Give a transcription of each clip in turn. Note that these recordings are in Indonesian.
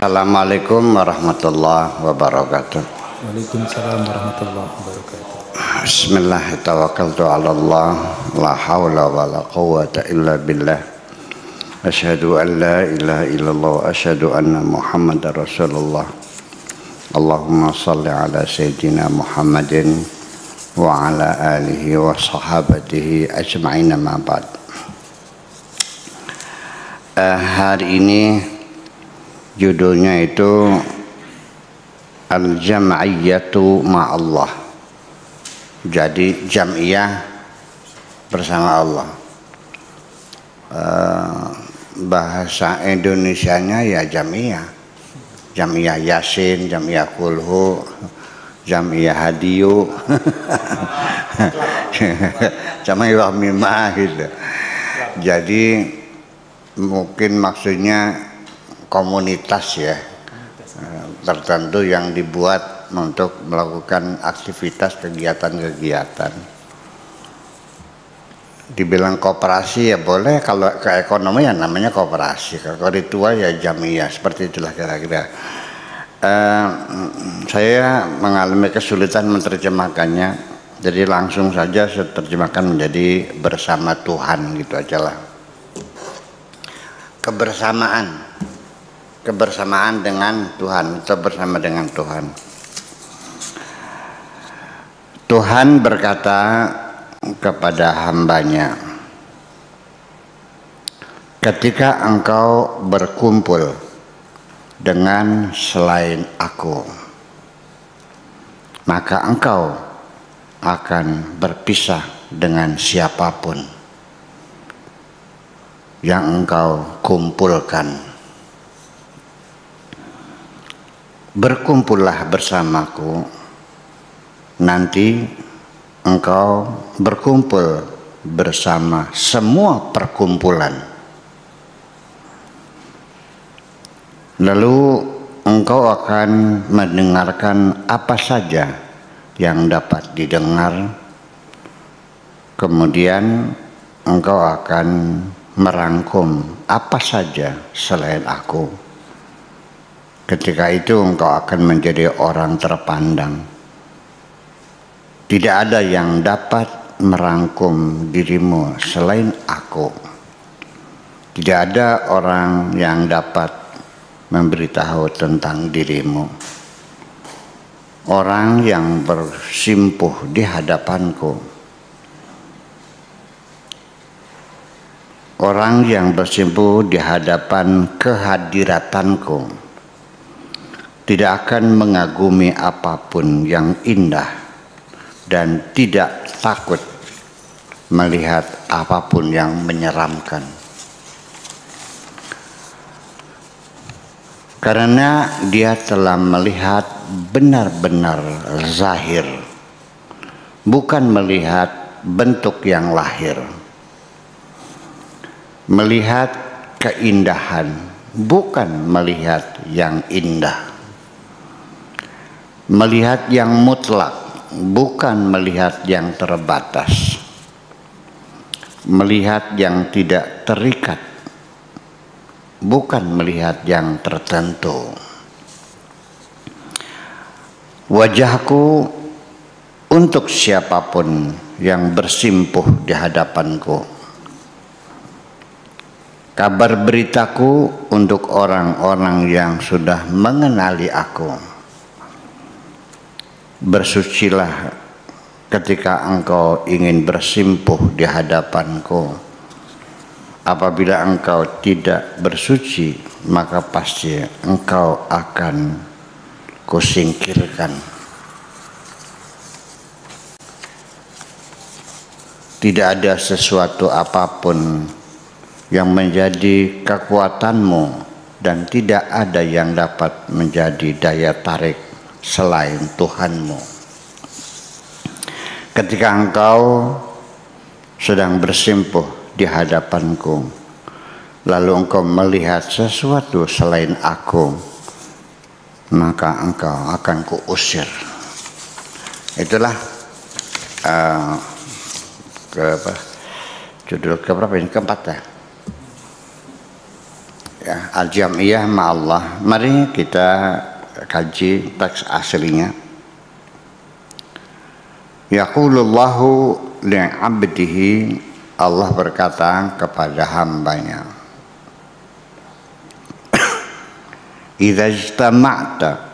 Assalamualaikum warahmatullahi wabarakatuh. Waalaikumsalam warahmatullahi wabarakatuh. Bismillah, tawakkaltu ala Allah, la hawla wa la quwwata illa billah. Asyhadu an la ilaha illallah wa asyhadu anna Muhammadar Rasulullah. Allahumma salli ala sayyidina Muhammadin wa ala alihi wa sahabatihi ajma'in, ma ba'd. Hari ini judulnya itu Al-Jam'iyyatu Ma'allah. Jadi jam'iyah bersama Allah. Bahasa Indonesianya ya jam'iyah. Jam'iyah Yasin, jam'iyah Kulhu, jam'iyah Hadiyu, jam'iyah Mimah gitu. Jadi mungkin maksudnya komunitas ya, tertentu yang dibuat untuk melakukan aktivitas kegiatan-kegiatan. Dibilang koperasi ya boleh, kalau ke ekonomi ya namanya koperasi, kalau ritual ya jamiyah, seperti itulah kira-kira. Saya mengalami kesulitan menerjemahkannya, jadi langsung saja saya terjemahkan menjadi bersama Tuhan gitu aja lah. Kebersamaan dengan Tuhan, atau bersama dengan Tuhan. Tuhan berkata kepada hambanya, ketika engkau berkumpul dengan selain aku, maka engkau akan berpisah dengan siapapun yang engkau kumpulkan. Berkumpullah bersamaku, nanti engkau berkumpul bersama semua perkumpulan. Lalu engkau akan mendengarkan apa saja yang dapat didengar. Kemudian engkau akan merangkum apa saja selain aku. Ketika itu engkau akan menjadi orang terpandang. Tidak ada yang dapat merangkum dirimu selain aku. Tidak ada orang yang dapat memberitahu tentang dirimu. Orang yang bersimpuh di hadapanku, orang yang bersimpuh di hadapan kehadiratanku, tidak akan mengagumi apapun yang indah dan tidak takut melihat apapun yang menyeramkan. Karena dia telah melihat benar-benar zahir, bukan melihat bentuk yang lahir. Melihat keindahan, bukan melihat yang indah. Melihat yang mutlak, bukan melihat yang terbatas. Melihat yang tidak terikat, bukan melihat yang tertentu. Wajahku untuk siapapun yang bersimpuh di hadapanku. Kabar beritaku untuk orang-orang yang sudah mengenali aku. Bersucilah ketika engkau ingin bersimpuh di hadapanku. Apabila engkau tidak bersuci, maka pasti engkau akan kusingkirkan. Tidak ada sesuatu apapun yang menjadi kekuatanmu, dan tidak ada yang dapat menjadi daya tarik selain Tuhanmu. Ketika engkau sedang bersimpuh di hadapanku, lalu engkau melihat sesuatu selain aku, maka engkau akan kuusir. Itulah judul keberapa ini? Keempat ya. ya, al-jam'iyah ma'allah. Mari kita kaji teks aslinya. Yaqulullahu li'abdihi, Allah berkata kepada hambanya, idza ijtama'ta,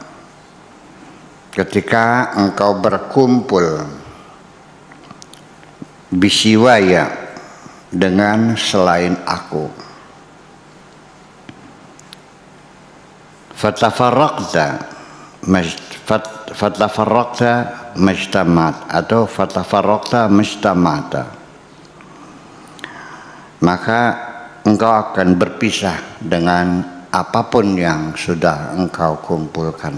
ketika engkau berkumpul, bisiwaya, dengan selain aku, fatafarraqta majtamat atau fatafarraqta majtamata, maka engkau akan berpisah dengan apapun yang sudah engkau kumpulkan.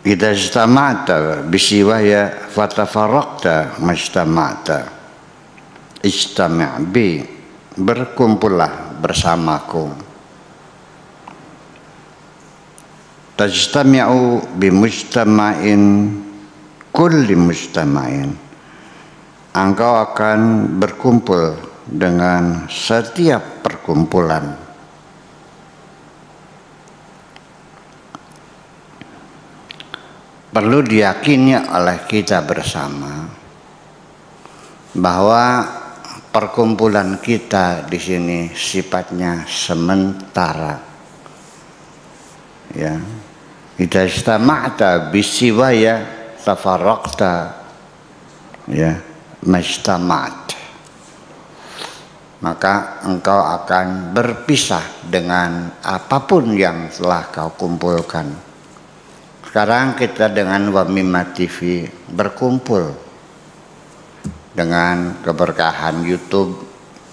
Idza ijtama'ta bisiwaya fatafarraqta majtama'ta, ijtami' bi, berkumpullah bersamaku. Tajtami'u bi mujtama'in kulli mujtama'in, engkau akan berkumpul dengan setiap perkumpulan. Perlu diyakini oleh kita bersama bahwa perkumpulan kita di sini sifatnya sementara. Ya, idza istama'ta bisiwaya tafarraqta, ya, majtama'at, maka engkau akan berpisah dengan apapun yang telah kau kumpulkan. Sekarang kita dengan Wamima TV berkumpul dengan keberkahan YouTube,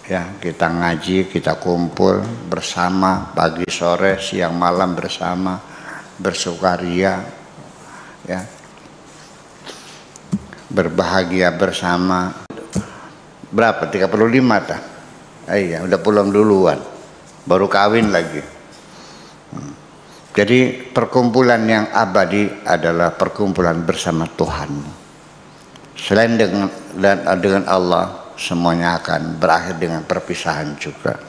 ya, kita ngaji, kita kumpul bersama pagi sore siang malam bersama, bersukaria, ya, berbahagia bersama. Berapa? 35 tah? Iya, udah pulang duluan, baru kawin lagi. Jadi perkumpulan yang abadi adalah perkumpulan bersama Tuhan. Selain dengan Allah, semuanya akan berakhir dengan perpisahan juga.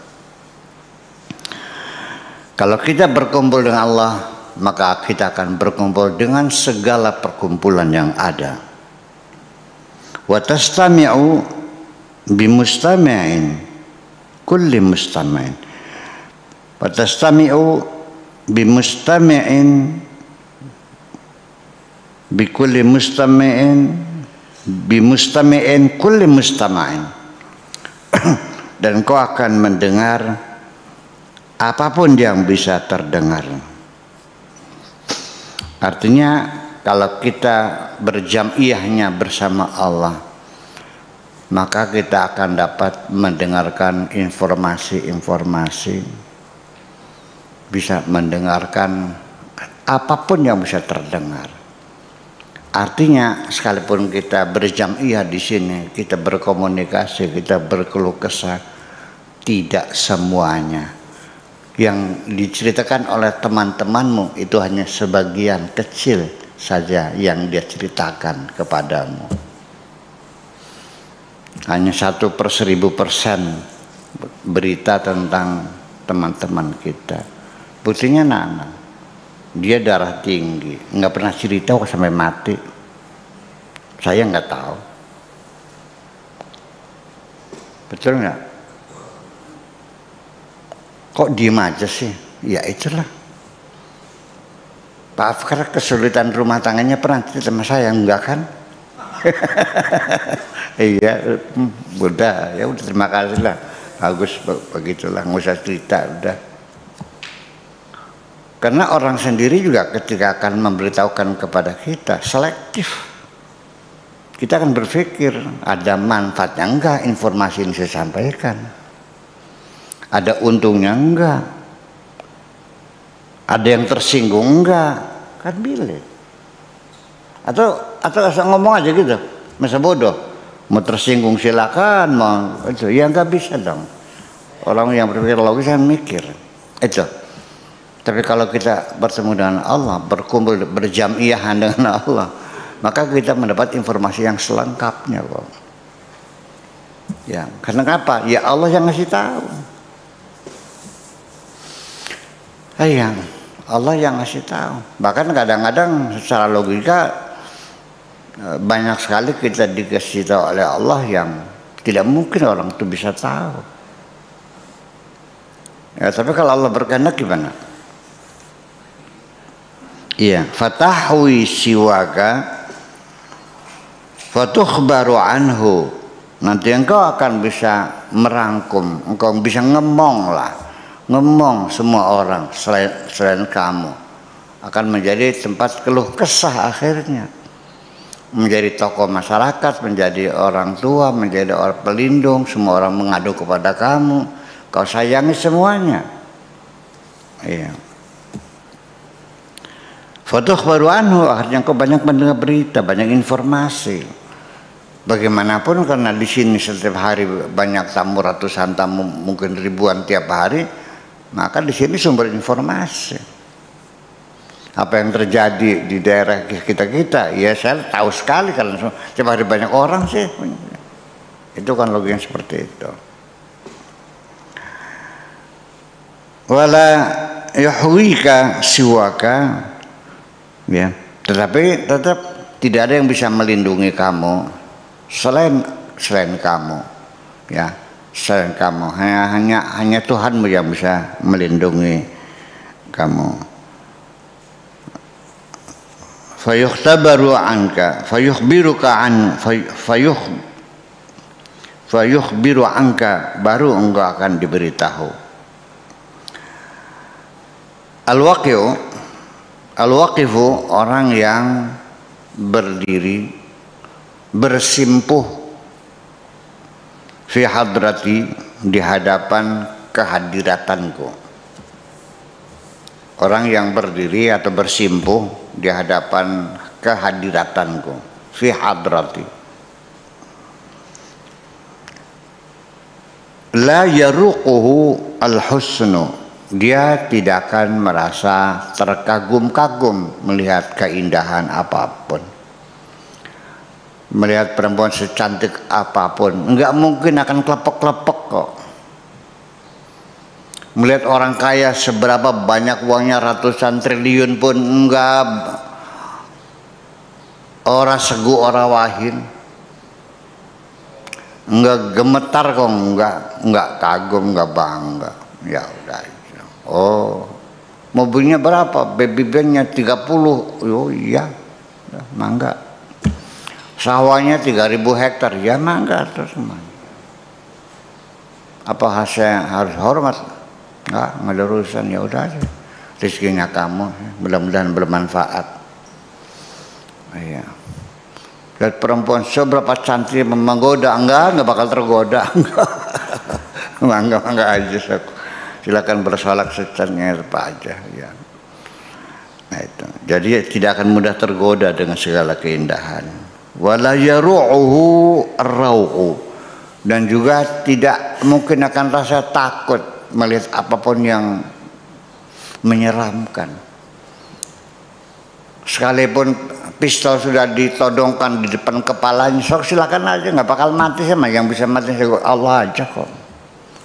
Kalau kita berkumpul dengan Allah, maka kita akan berkumpul dengan segala perkumpulan yang ada. Wa tastami'u bimustami'in kulli mustami'in. Wa tastami'u bimustami'in bikulli mustami'in bimustami'in kulli mustama'in, dan kau akan mendengar apapun yang bisa terdengar. Artinya kalau kita berjam'iyahnya bersama Allah, maka kita akan dapat mendengarkan informasi-informasi, bisa mendengarkan apapun yang bisa terdengar. Artinya sekalipun kita berjam'iyah di sini, kita berkomunikasi, kita berkeluh kesah, tidak semuanya yang diceritakan oleh teman-temanmu itu hanya sebagian kecil saja yang dia ceritakan kepadamu. Hanya 1/1000% berita tentang teman-teman kita. Buktinya Nana, dia darah tinggi, nggak pernah cerita kok sampai mati. Saya nggak tahu, betul nggak? Kok diem aja sih? Ya itulah. Pak Afkar kesulitan rumah tangganya pernah cerita sama saya, enggak kan? Iya, udah, ya udah, terima kasih lah, bagus begitulah, nggak usah cerita udah. Karena orang sendiri juga ketika akan memberitahukan kepada kita selektif. Kita akan berpikir ada manfaatnya enggak informasi yang saya sampaikan, ada untungnya enggak, ada yang tersinggung enggak, kan pilih. Atau asal ngomong aja gitu, masa bodoh, mau tersinggung silakan, mau itu ya enggak bisa dong. Orang yang berpikir logis kan mikir itu. Tapi kalau kita bertemu dengan Allah, berkumpul berjam'iyahan dengan Allah, maka kita mendapat informasi yang selengkapnya kok. Ya, karena apa? Ya Allah yang ngasih tahu. Iya, Allah yang ngasih tahu. Bahkan kadang-kadang secara logika banyak sekali kita dikasih tahu oleh Allah yang tidak mungkin orang itu bisa tahu. Ya, tapi kalau Allah berkehendak gimana? Iya, fatahwi siwaka fatukhbaru anhu. Nanti engkau akan bisa merangkum, engkau bisa ngemong semua orang selain kamu, akan menjadi tempat keluh kesah akhirnya, menjadi tokoh masyarakat, menjadi orang tua, menjadi orang pelindung, semua orang mengadu kepada kamu, kau sayangi semuanya. Iya. Fatukhbaru anhu, akhirnya kau banyak mendengar berita, banyak informasi. Bagaimanapun karena di sini setiap hari banyak tamu, ratusan tamu, mungkin ribuan tiap hari, maka di sini sumber informasi. Apa yang terjadi di daerah kita, ya saya tahu sekali karena tiap hari banyak orang sih. Itu kan logikanya seperti itu. Wala yuhwika siwaka, ya. Tetapi tetap tidak ada yang bisa melindungi kamu selain kamu, ya, selain kamu. Hanya Tuhanmu yang bisa melindungi kamu. Fayukhtabaru anka, fayukhbiru anka, baru engkau akan diberitahu. Al-waqifu, orang yang berdiri, bersimpuh fi hadrati, di hadapan kehadiratanku. Orang yang berdiri atau bersimpuh di hadapan kehadiratanku, fi hadrati. La yaruquhu al-husnu, dia tidak akan merasa terkagum-kagum melihat keindahan apapun. Melihat perempuan secantik apapun, enggak mungkin akan klepek-klepek kok. Melihat orang kaya seberapa banyak uangnya, ratusan triliun pun enggak, ora segu ora wahin, enggak gemetar kok, enggak kagum, enggak bangga. Ya udah. Oh, mobilnya berapa? Baby bandnya 30. Oh iya, mangga. Sawahnya 3.000 hektar, ya mangga terus semuanya. Apa saya harus hormat? Enggak ada urusan, ya udah aja. Rezekinya kamu, mudah-mudahan bermanfaat. Iya. Lihat perempuan seberapa cantik menggoda, enggak bakal tergoda. Enggak aja. Silakan bersolak secangnya apa aja, ya. Nah itu. Jadi tidak akan mudah tergoda dengan segala keindahan. Wala yaru'uhu ar-rau'u, dan juga tidak mungkin akan rasa takut melihat apapun yang menyeramkan. Sekalipun pistol sudah ditodongkan di depan kepalanya, sok silakan aja, nggak bakal mati sama. Yang bisa mati Allah aja kok.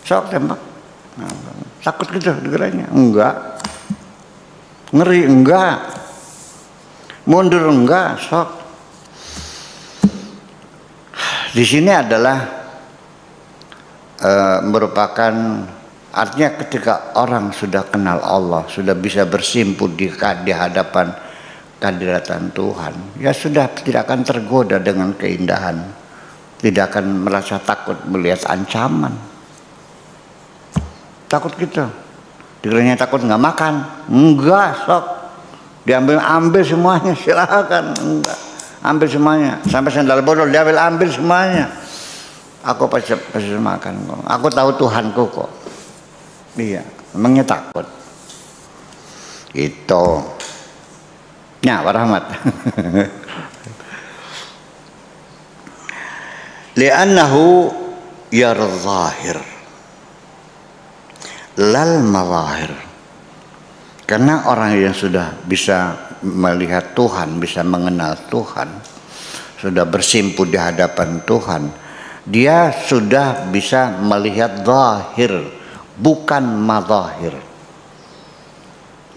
Sok tembak. Takut gitu dengerannya? Enggak. Ngeri enggak. Mundur enggak, sok. Di sini adalah merupakan artinya ketika orang sudah kenal Allah, sudah bisa bersimpuh di hadapan kehadiran Tuhan, ya sudah tidak akan tergoda dengan keindahan, tidak akan merasa takut melihat ancaman. Takut gitu, dikiranya takut nggak makan, enggak, sok diambil semuanya, silakan, enggak. Ambil semuanya, sampai sandal bodol diambil, ambil semuanya. Aku pasti makan kok. Aku tahu Tuhanku kok. Iya, emangnya takut. Itu. Ya, warahmat. Li'annahu yarzahir lal mazahir. Karena orang yang sudah bisa melihat Tuhan, bisa mengenal Tuhan, sudah bersimpuh di hadapan Tuhan, dia sudah bisa melihat zahir, bukan mazahir.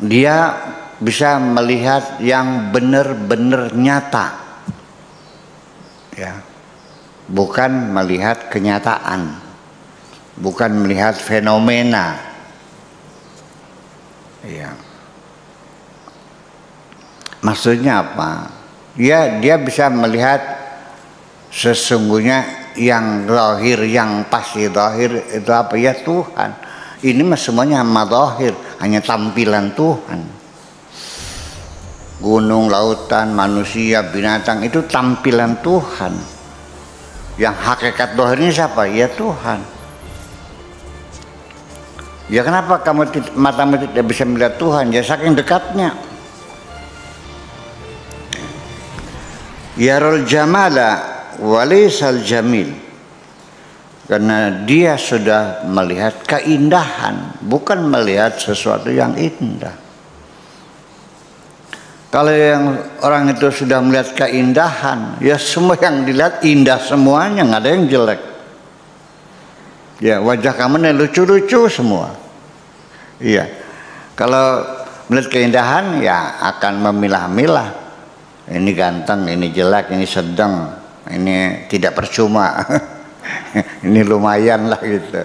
Dia bisa melihat yang benar-benar nyata, ya, bukan melihat kenyataan, bukan melihat fenomena, ya. Maksudnya apa? Ya, dia bisa melihat sesungguhnya yang zahir, yang pasti zahir itu apa? Ya Tuhan. Ini mah semuanya mazahir, hanya tampilan Tuhan. Gunung, lautan, manusia, binatang itu tampilan Tuhan. Yang hakikat zahirnya siapa? Ya Tuhan. Ya kenapa matamu tidak bisa melihat Tuhan? Ya saking dekatnya. Yarul jamala walaysal jamil. Karena dia sudah melihat keindahan, bukan melihat sesuatu yang indah. Kalau yang orang itu sudah melihat keindahan, ya semua yang dilihat indah semuanya, nggak ada yang jelek. Ya wajah kamu lucu-lucu semua. Iya. Kalau melihat keindahan, ya akan memilah-milah. Ini ganteng, ini jelek, ini sedang, ini tidak percuma. Ini lumayan lah gitu.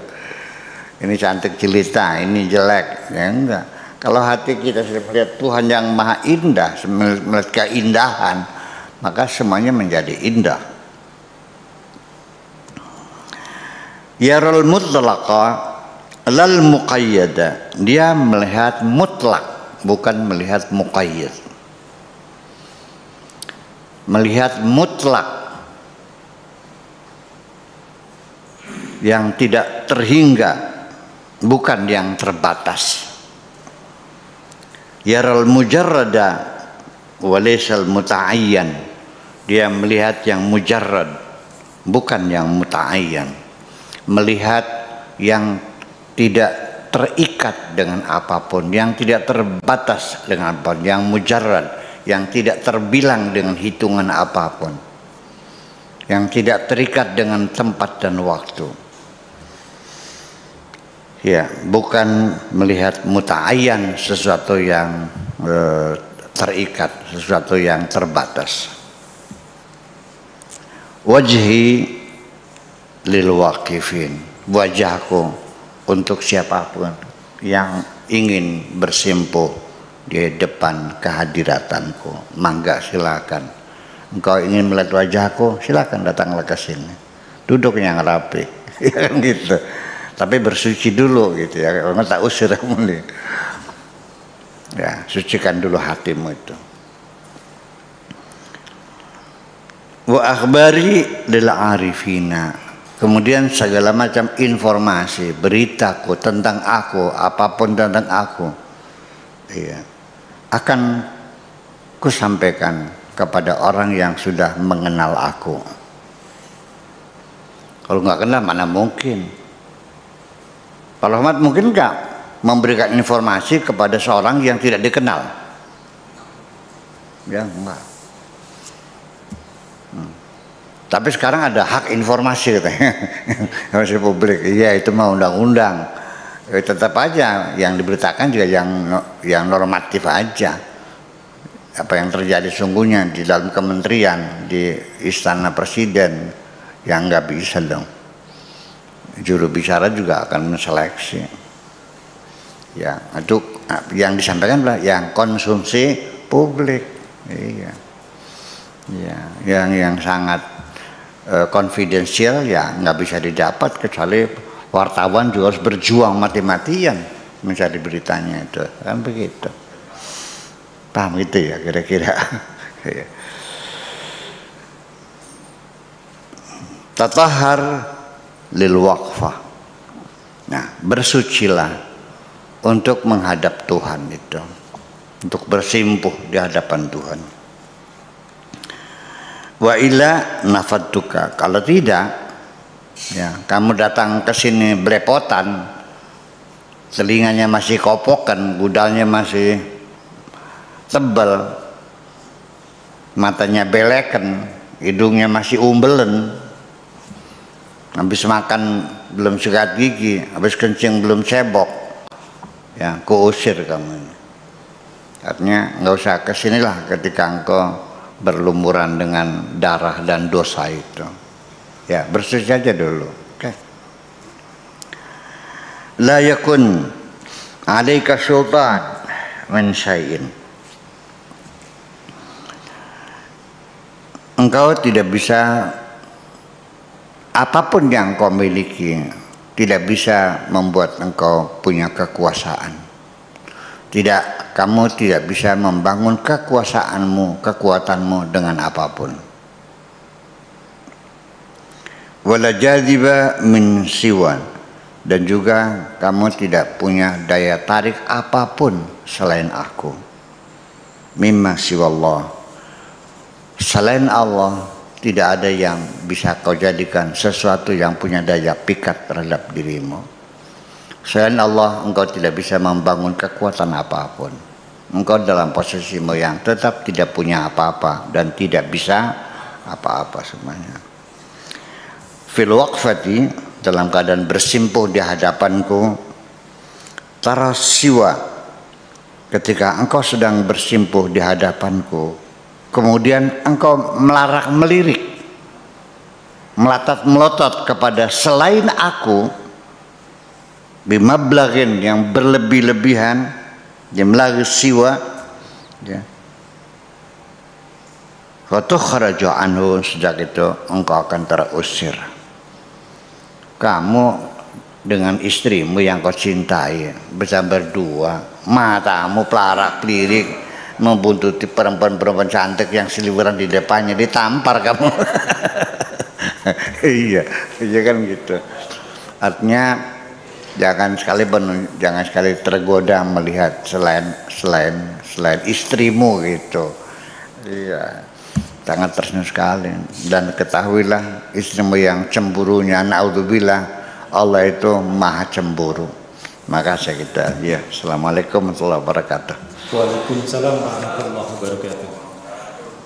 Ini cantik jelita, ini jelek, ya enggak. Kalau hati kita sudah melihat Tuhan yang maha indah, melihat keindahan, maka semuanya menjadi indah. Yarul mutlaqa lal muqayyada. Dia melihat mutlak, bukan melihat muqayyad. Melihat mutlak, yang tidak terhingga, bukan yang terbatas. Yaral mujarrada walaysal muta'ayyan. Dia melihat yang mujarrad, bukan yang muta'ayyan. Melihat yang tidak terikat dengan apapun, yang tidak terbatas dengan apapun, yang mujarrad, yang tidak terbilang dengan hitungan apapun, yang tidak terikat dengan tempat dan waktu. Ya, bukan melihat muta'ayyan, sesuatu yang terikat, sesuatu yang terbatas. Wajhi lil waqifin. Wajahku untuk siapapun yang ingin bersimpuh di depan kehadiratanku. Mangga silakan. Engkau ingin melihat wajahku, silakan datanglah ke sini. Duduk yang rapi. Ya kan gitu. Tapi bersuci dulu gitu ya, kalau tak usir kamu nih. Ya, sucikan dulu hatimu itu. Wa akhbari lil arifina. Kemudian segala macam informasi, beritaku tentang aku, apapun tentang aku, iya, akan kusampaikan kepada orang yang sudah mengenal aku. Kalau nggak kenal mana mungkin. Kalau Ahmad mungkin nggak memberikan informasi kepada seorang yang tidak dikenal? Ya enggak. Tapi sekarang ada hak informasi katanya, informasi publik. Iya itu mah undang-undang. Tetap aja yang diberitakan juga yang normatif aja. Apa yang terjadi sungguhnya di dalam kementerian, di istana presiden, yang nggak bisa dong. Juru bicara juga akan menseleksi. Ya, itu yang disampaikan adalah yang konsumsi publik. Iya. Ya, yang sangat konfidensial ya nggak bisa didapat kecuali wartawan juga harus berjuang mati-matian mencari beritanya itu. Kan begitu. Paham gitu ya kira-kira. Tatahhar lil waqfah. Nah, bersucilah untuk menghadap Tuhan itu, untuk bersimpuh di hadapan Tuhan. Wa illa nafadtuka. Kalau tidak, ya kamu datang ke sini belepotan, telinganya masih kopokan, gudalnya masih tebal, matanya belekan, hidungnya masih umbelen, habis makan belum sikat gigi, habis kencing belum cebok, ya kuusir kamu ini. Artinya nggak usah kesinilah ketika engkau berlumuran dengan darah dan dosa itu. Ya bersih saja dulu. Oke. La yakun alaika sultan min syai'in. Engkau tidak bisa, apapun yang kau miliki tidak bisa membuat engkau punya kekuasaan. Kamu tidak bisa membangun kekuasaanmu, kekuatanmu dengan apapun. Wala jadhiba min siwan, dan juga kamu tidak punya daya tarik apapun selain aku. Mimma siwallah, selain Allah tidak ada yang bisa kau jadikan sesuatu yang punya daya pikat terhadap dirimu. Selain Allah engkau tidak bisa membangun kekuatan apapun. Engkau dalam posisimu yang tetap tidak punya apa-apa dan tidak bisa apa-apa semuanya. Fil waqfati, dalam keadaan bersimpuh di hadapanku, tara siwa, ketika engkau sedang bersimpuh di hadapanku, kemudian engkau melirik, melotot kepada selain aku, bimablaghin, yang berlebih-lebihan, jumlah siwa, ya. Fatukhraju anhu, sejak itu engkau akan terusir. Kamu dengan istrimu yang kau cintai bisa berdua, matamu pelarak-pelirik membuntuti perempuan-perempuan cantik yang seliweran di depannya, ditampar kamu. iya kan gitu. Artinya jangan sekali tergoda melihat selain istrimu gitu. Iya, sangat tersenyum sekali. Dan ketahuilah istrimu yang cemburunya, naudzubillah, Allah itu maha cemburu. Maka saya kita, ya. Assalamualaikum warahmatullahi wabarakatuh. Waalaikumsalam warahmatullahi wabarakatuh.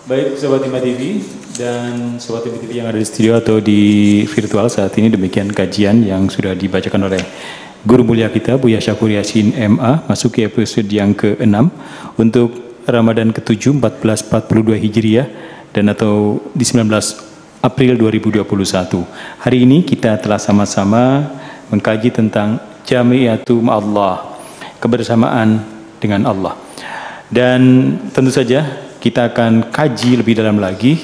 Baik Sobat Hima TV dan Sobat Hima TV yang ada di studio atau di virtual saat ini, demikian kajian yang sudah dibacakan oleh Guru Mulia kita Buya Syakur Yasin MA, masuki episode yang ke-6 untuk Ramadan ke-7 1442 Hijriah dan atau di 19 April 2021. Hari ini kita telah sama-sama mengkaji tentang Jami'atu Ma'allah, kebersamaan dengan Allah. Dan tentu saja kita akan kaji lebih dalam lagi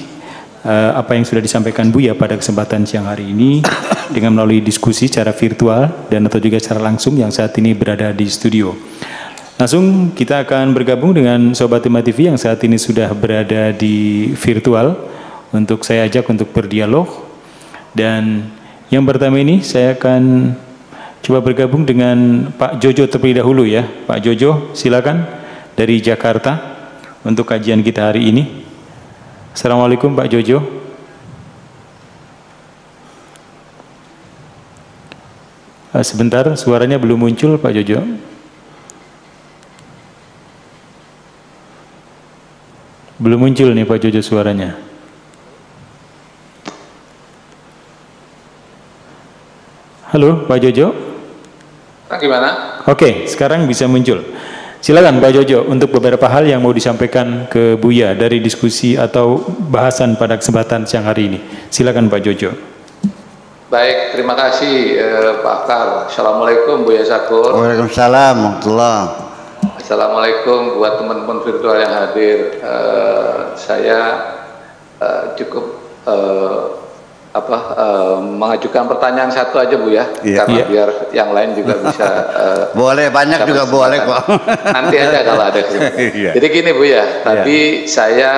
apa yang sudah disampaikan Buya pada kesempatan siang hari ini dengan melalui diskusi secara virtual dan atau juga secara langsung yang saat ini berada di studio. Langsung kita akan bergabung dengan Sobat Hima TV yang saat ini sudah berada di virtual untuk saya ajak untuk berdialog. Dan yang pertama ini saya akan coba bergabung dengan Pak Jojo terlebih dahulu ya. Pak Jojo, silakan dari Jakarta untuk kajian kita hari ini. Assalamualaikum Pak Jojo. Sebentar, suaranya belum muncul Pak Jojo. Belum muncul nih Pak Jojo suaranya. Halo Pak Jojo. Gimana? Oke, sekarang bisa muncul. Silakan Pak Jojo untuk beberapa hal yang mau disampaikan ke Buya dari diskusi atau bahasan pada kesempatan siang hari ini. Silakan Pak Jojo. Baik, terima kasih Pak Akar. Assalamualaikum Buya Syakur. Waalaikumsalam warahmatullahi. Assalamualaikum buat teman-teman virtual yang hadir. Saya cukup mengajukan pertanyaan satu aja Bu ya, karena biar yang lain juga bisa. Boleh, banyak juga boleh kok. Nanti aja kalau ada. Jadi gini Bu ya, tadi saya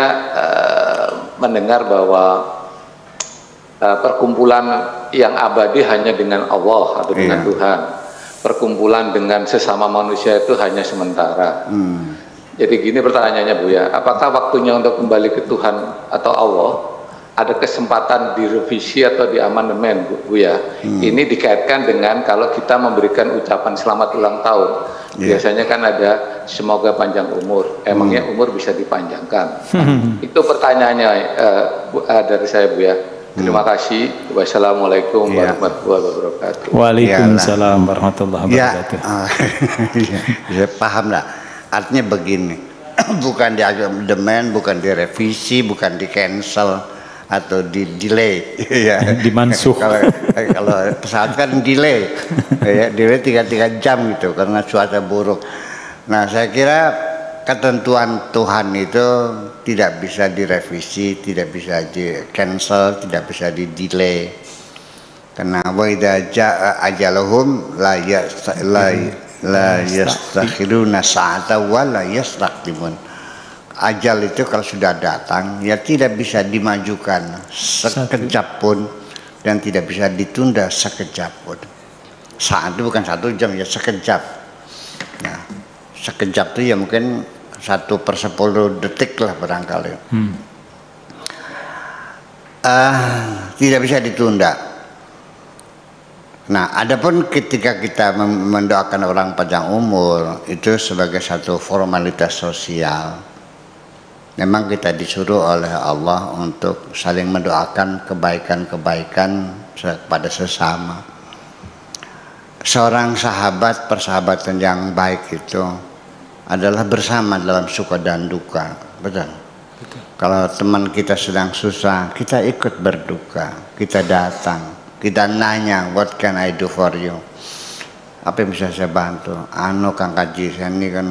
mendengar bahwa perkumpulan yang abadi hanya dengan Allah atau dengan Tuhan. Perkumpulan dengan sesama manusia itu hanya sementara. Jadi gini pertanyaannya Bu ya, apakah waktunya untuk kembali ke Tuhan atau Allah ada kesempatan direvisi atau di amandemen Bu ya? Ini dikaitkan dengan kalau kita memberikan ucapan selamat ulang tahun, biasanya kan ada semoga panjang umur. Emangnya umur bisa dipanjangkan? Itu pertanyaannya dari saya Bu ya. Terima kasih. Wassalamualaikum warahmatullahi wabarakatuh. Waalaikumsalam warahmatullahi wabarakatuh. Ya, paham lah. Artinya begini, bukan di amandemen, bukan direvisi, bukan di cancel atau di delay, ya. Dimansuh. Kalau pesawat kan delay, ya, delay 3 jam gitu karena cuaca buruk. Nah, saya kira ketentuan Tuhan itu tidak bisa direvisi, tidak bisa di cancel, tidak bisa di delay. Karena wa idza jaa ajaluhum la yastakhiruna sa'ata wa la yastaqdimun. Ajal itu kalau sudah datang ya tidak bisa dimajukan sekejap pun dan tidak bisa ditunda sekejap pun. Saat itu bukan 1 jam ya, sekejap. Nah, sekejap itu ya mungkin 1/10 detik lah barangkali. Tidak bisa ditunda. Nah, adapun ketika kita mendoakan orang panjang umur itu sebagai satu formalitas sosial. Memang kita disuruh oleh Allah untuk saling mendoakan kebaikan-kebaikan kepada sesama. Seorang sahabat, persahabatan yang baik itu adalah bersama dalam suka dan duka, betul. Kalau teman kita sedang susah, kita ikut berduka, kita datang, kita nanya, what can I do for you? Apa yang bisa saya bantu? Kang Kaji, saya ini kan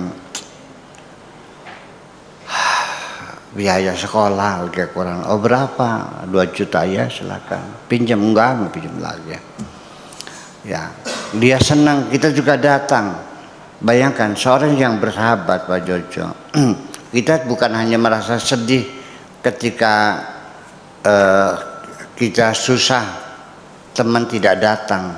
biaya sekolah kayak kurang. Oh berapa? 2 juta ya, silakan. Pinjam enggak? Mau pinjam lagi. Ya, dia senang, kita juga datang. Bayangkan seorang yang bersahabat, Pak Jojo, kita bukan hanya merasa sedih ketika kita susah, teman tidak datang,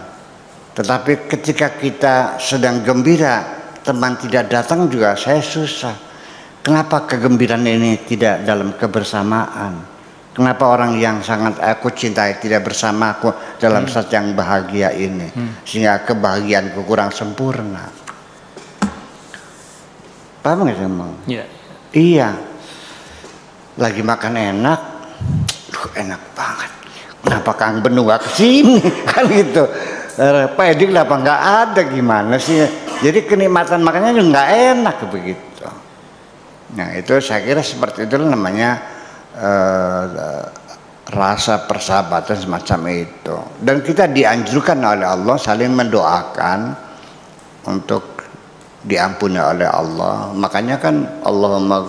tetapi ketika kita sedang gembira, teman tidak datang juga saya susah. Kenapa kegembiraan ini tidak dalam kebersamaan? Kenapa orang yang sangat aku cintai tidak bersama aku dalam saat yang bahagia ini, sehingga kebahagiaanku kurang sempurna? Paham nggak sih, Bang? Yeah. Iya. Lagi makan enak, enak banget. Kenapa Kang Benu nggak kesini? Kan gitu. Pak Edi kenapa nggak ada, gimana sih? Jadi kenikmatan makannya juga nggak enak begitu. Nah itu saya kira seperti itu namanya rasa persahabatan semacam itu. Dan kita dianjurkan oleh Allah saling mendoakan untuk diampuni oleh Allah. Makanya kan Allahumma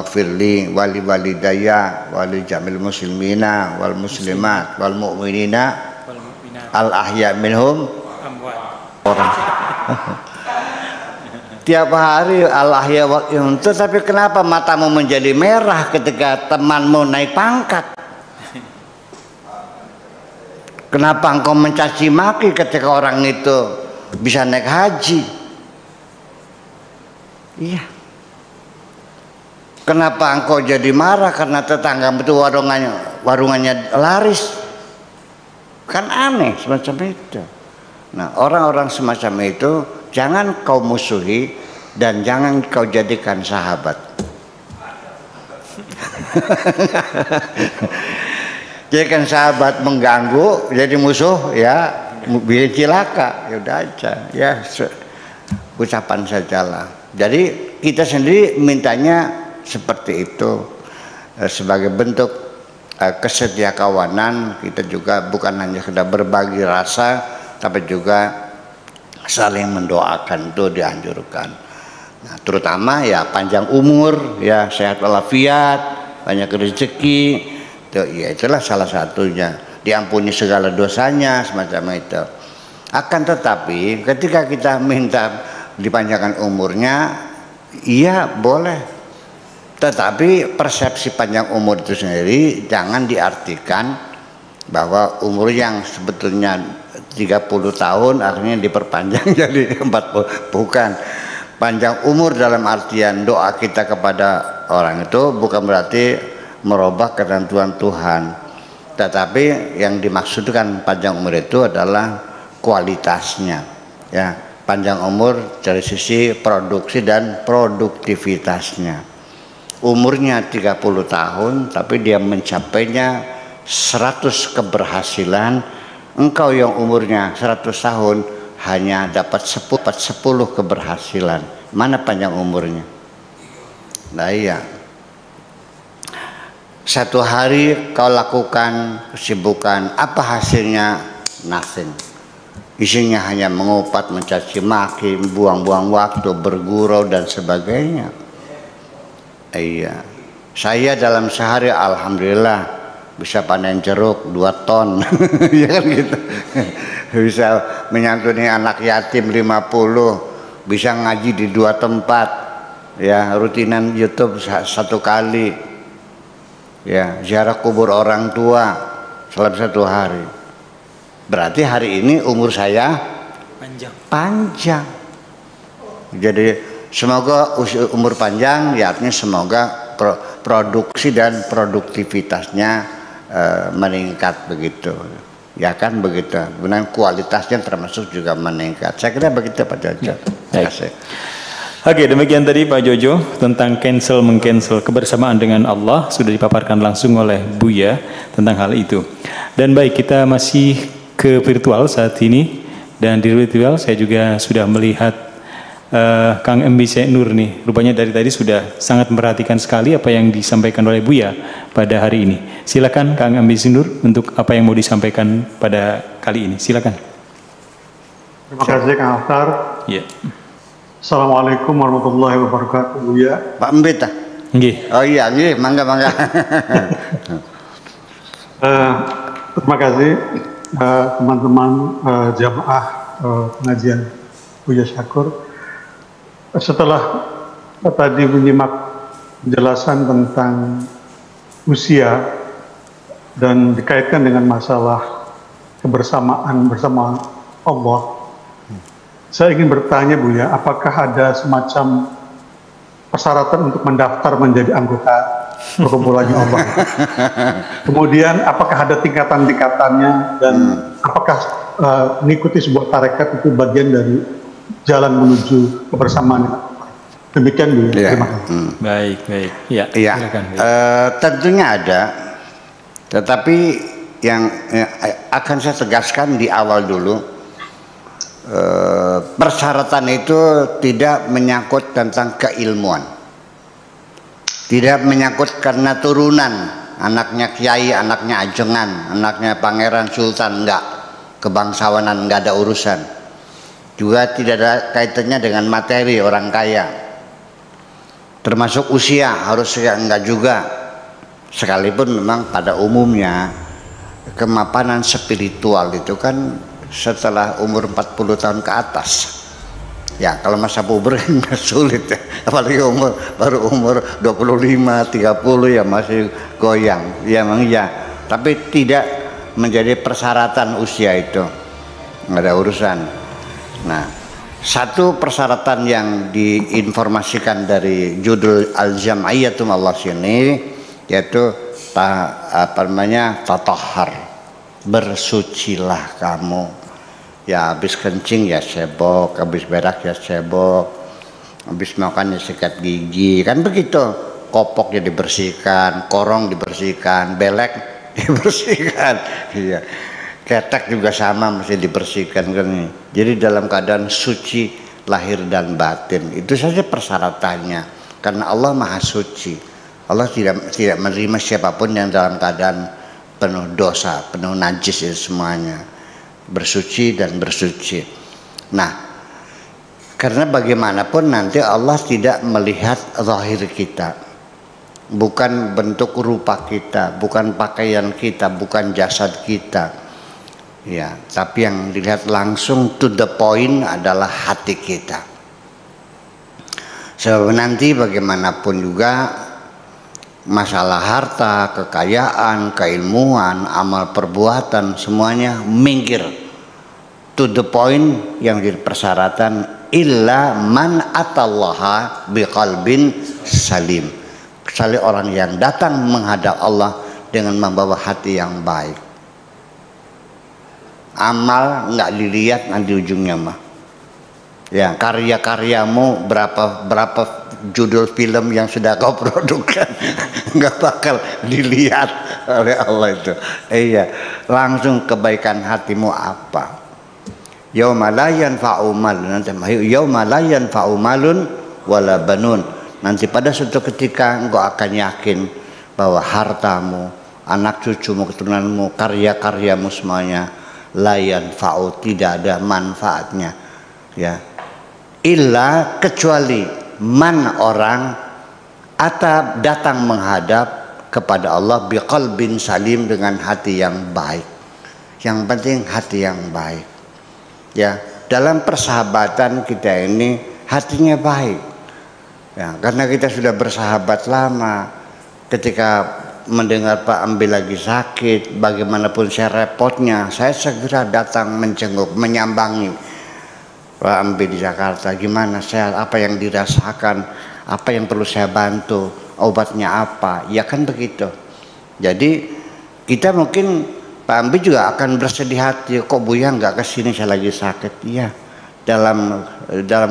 gfirli wali walidayya wali jamil muslimina wal muslimat wal mu'minina al ahya minhum orang. Tiap hari al ahya wal itu, tapi kenapa matamu menjadi merah ketika temanmu naik pangkat? Kenapa engkau mencaci maki ketika orang itu bisa naik haji? Iya. Kenapa engkau jadi marah karena tetangga itu warungannya laris? Kan aneh semacam itu. Nah, orang-orang semacam itu jangan kau musuhi dan jangan kau jadikan sahabat. Jadikan sahabat mengganggu, jadi musuh ya bikin cilaka. Ya udah aja, ya ucapan sajalah. Jadi kita sendiri mintanya seperti itu sebagai bentuk kesetiakawanan. Kita juga bukan hanya sekedar berbagi rasa, tapi juga saling mendoakan, itu dianjurkan. Nah, terutama ya panjang umur, ya sehat walafiat, banyak rezeki, ya itulah salah satunya. Diampuni segala dosanya semacam itu. Akan tetapi ketika kita minta dipanjangkan umurnya, iya boleh, tetapi persepsi panjang umur itu sendiri jangan diartikan bahwa umur yang sebetulnya 30 tahun akhirnya diperpanjang jadi 40. Bukan. Panjang umur dalam artian doa kita kepada orang itu bukan berarti merubah ketentuan Tuhan, tetapi yang dimaksudkan panjang umur itu adalah kualitasnya, ya. Panjang umur dari sisi produksi dan produktivitasnya. Umurnya 30 tahun tapi dia mencapainya 100 keberhasilan, engkau yang umurnya 100 tahun hanya dapat 10 keberhasilan. Mana panjang umurnya? Nah iya. Satu hari kau lakukan kesibukan, apa hasilnya? Nothing. Isinya hanya mengupat, mencaci maki, buang-buang waktu, bergurau dan sebagainya. Iya. Saya dalam sehari alhamdulillah bisa panen jeruk 2 ton. Ya kan gitu. Bisa menyantuni anak yatim 50, bisa ngaji di 2 tempat. Ya, rutinan YouTube 1 kali. Ya, ziarah kubur orang tua selama 1 hari. Berarti hari ini umur saya panjang. Jadi semoga umur panjang, ya artinya semoga produksi dan produktivitasnya meningkat begitu. Ya kan begitu. Kemudian kualitasnya termasuk juga meningkat. Saya kira begitu Pak Jojo. Terima kasih. Oke, demikian tadi Pak Jojo tentang mengcancel kebersamaan dengan Allah, sudah dipaparkan langsung oleh Buya tentang hal itu. Dan baik, kita masih ke virtual saat ini, dan di virtual saya juga sudah melihat Kang MB Nur nih. Rupanya dari tadi sudah sangat memperhatikan sekali apa yang disampaikan oleh Buya pada hari ini. Silakan Kang MB Nur untuk apa yang mau disampaikan pada kali ini. Silakan. Terima kasih Kang Akhtar. Ya. Assalamualaikum warahmatullahi wabarakatuh, Buya. Pak Mbit. Nggih. Oh iya, nggih, mangga. Terima kasih teman-teman jamaah pengajian Buya Syakur. Setelah tadi menyimak penjelasan tentang usia dan dikaitkan dengan masalah kebersamaan bersama Allah, saya ingin bertanya Buya, apakah ada semacam persyaratan untuk mendaftar menjadi anggota perkumpulannya Allah? Kemudian apakah ada tingkatan-tingkatannya, dan apakah mengikuti sebuah tarekat itu bagian dari jalan menuju kebersamaan? Demikian Bu. Ya. Terima kasih. Baik. Ya. Iya. Tentunya ada, tetapi yang akan saya tegaskan di awal dulu, persyaratan itu tidak menyangkut tentang keilmuan. Tidak menyangkut karena turunan, anaknya kiai, anaknya ajengan, anaknya pangeran sultan, enggak. Kebangsawanan enggak ada urusan. Juga tidak ada kaitannya dengan materi orang kaya. Termasuk usia harus enggak juga. Sekalipun memang pada umumnya kemapanan spiritual itu kan setelah umur 40 tahun ke atas. Ya, kalau masa puber sulit ya. Apalagi baru umur 25, 30 ya masih goyang. Ya memang ya. Tapi tidak menjadi persyaratan usia itu. Nggak ada urusan. Nah, satu persyaratan yang diinformasikan dari judul Al-Jam'iyatum Allah sini, yaitu tatahhar. Bersucilah kamu. Ya habis kencing ya cebok, habis berak ya cebok, habis makan ya sikat gigi, kan begitu. Kopok ya dibersihkan, korong dibersihkan, belek dibersihkan, iya. Ketek juga sama mesti dibersihkan kan. Jadi dalam keadaan suci lahir dan batin, itu saja persyaratannya. Karena Allah Maha Suci, Allah tidak menerima siapapun yang dalam keadaan penuh dosa, penuh najis itu semuanya. Bersuci dan bersuci. Nah, karena bagaimanapun nanti Allah tidak melihat zahir kita, bukan bentuk rupa kita, bukan pakaian kita, bukan jasad kita, ya. Tapi yang dilihat langsung to the point adalah hati kita. Sebab nanti bagaimanapun juga masalah harta, kekayaan, keilmuan, amal perbuatan, semuanya minggir. To the point yang jadi persyaratan, illa man atallaha biqalbin salim. Kecuali orang yang datang menghadap Allah dengan membawa hati yang baik. Amal nggak dilihat nanti ujungnya mah. Ya, karya-karyamu berapa judul film yang sudah kau produksikan nggak bakal dilihat oleh Allah itu. Iya, langsung kebaikan hatimu apa? Yauma la yanfa'u malun, yauma la yanfa'u malun wala banun. Nanti pada suatu ketika engkau akan yakin bahwa hartamu, anak cucumu, keturunanmu, karya-karyamu semuanya la yanfa'u, tidak ada manfaatnya. Ya. Illa kecuali man orang datang menghadap kepada Allah biqalbin salim, dengan hati yang baik. Yang penting hati yang baik. Ya, dalam persahabatan kita ini hatinya baik. Ya, karena kita sudah bersahabat lama. Ketika mendengar Pak Ambi lagi sakit, bagaimanapun saya repotnya, saya segera datang menjenguk, menyambangi Pak Ambi di Jakarta. Gimana sehat, apa yang dirasakan, apa yang perlu saya bantu, obatnya apa, ya kan begitu. Jadi kita mungkin Pak Ambi juga akan bersedih hati, kok Buya nggak kesini, saya lagi sakit. Iya, dalam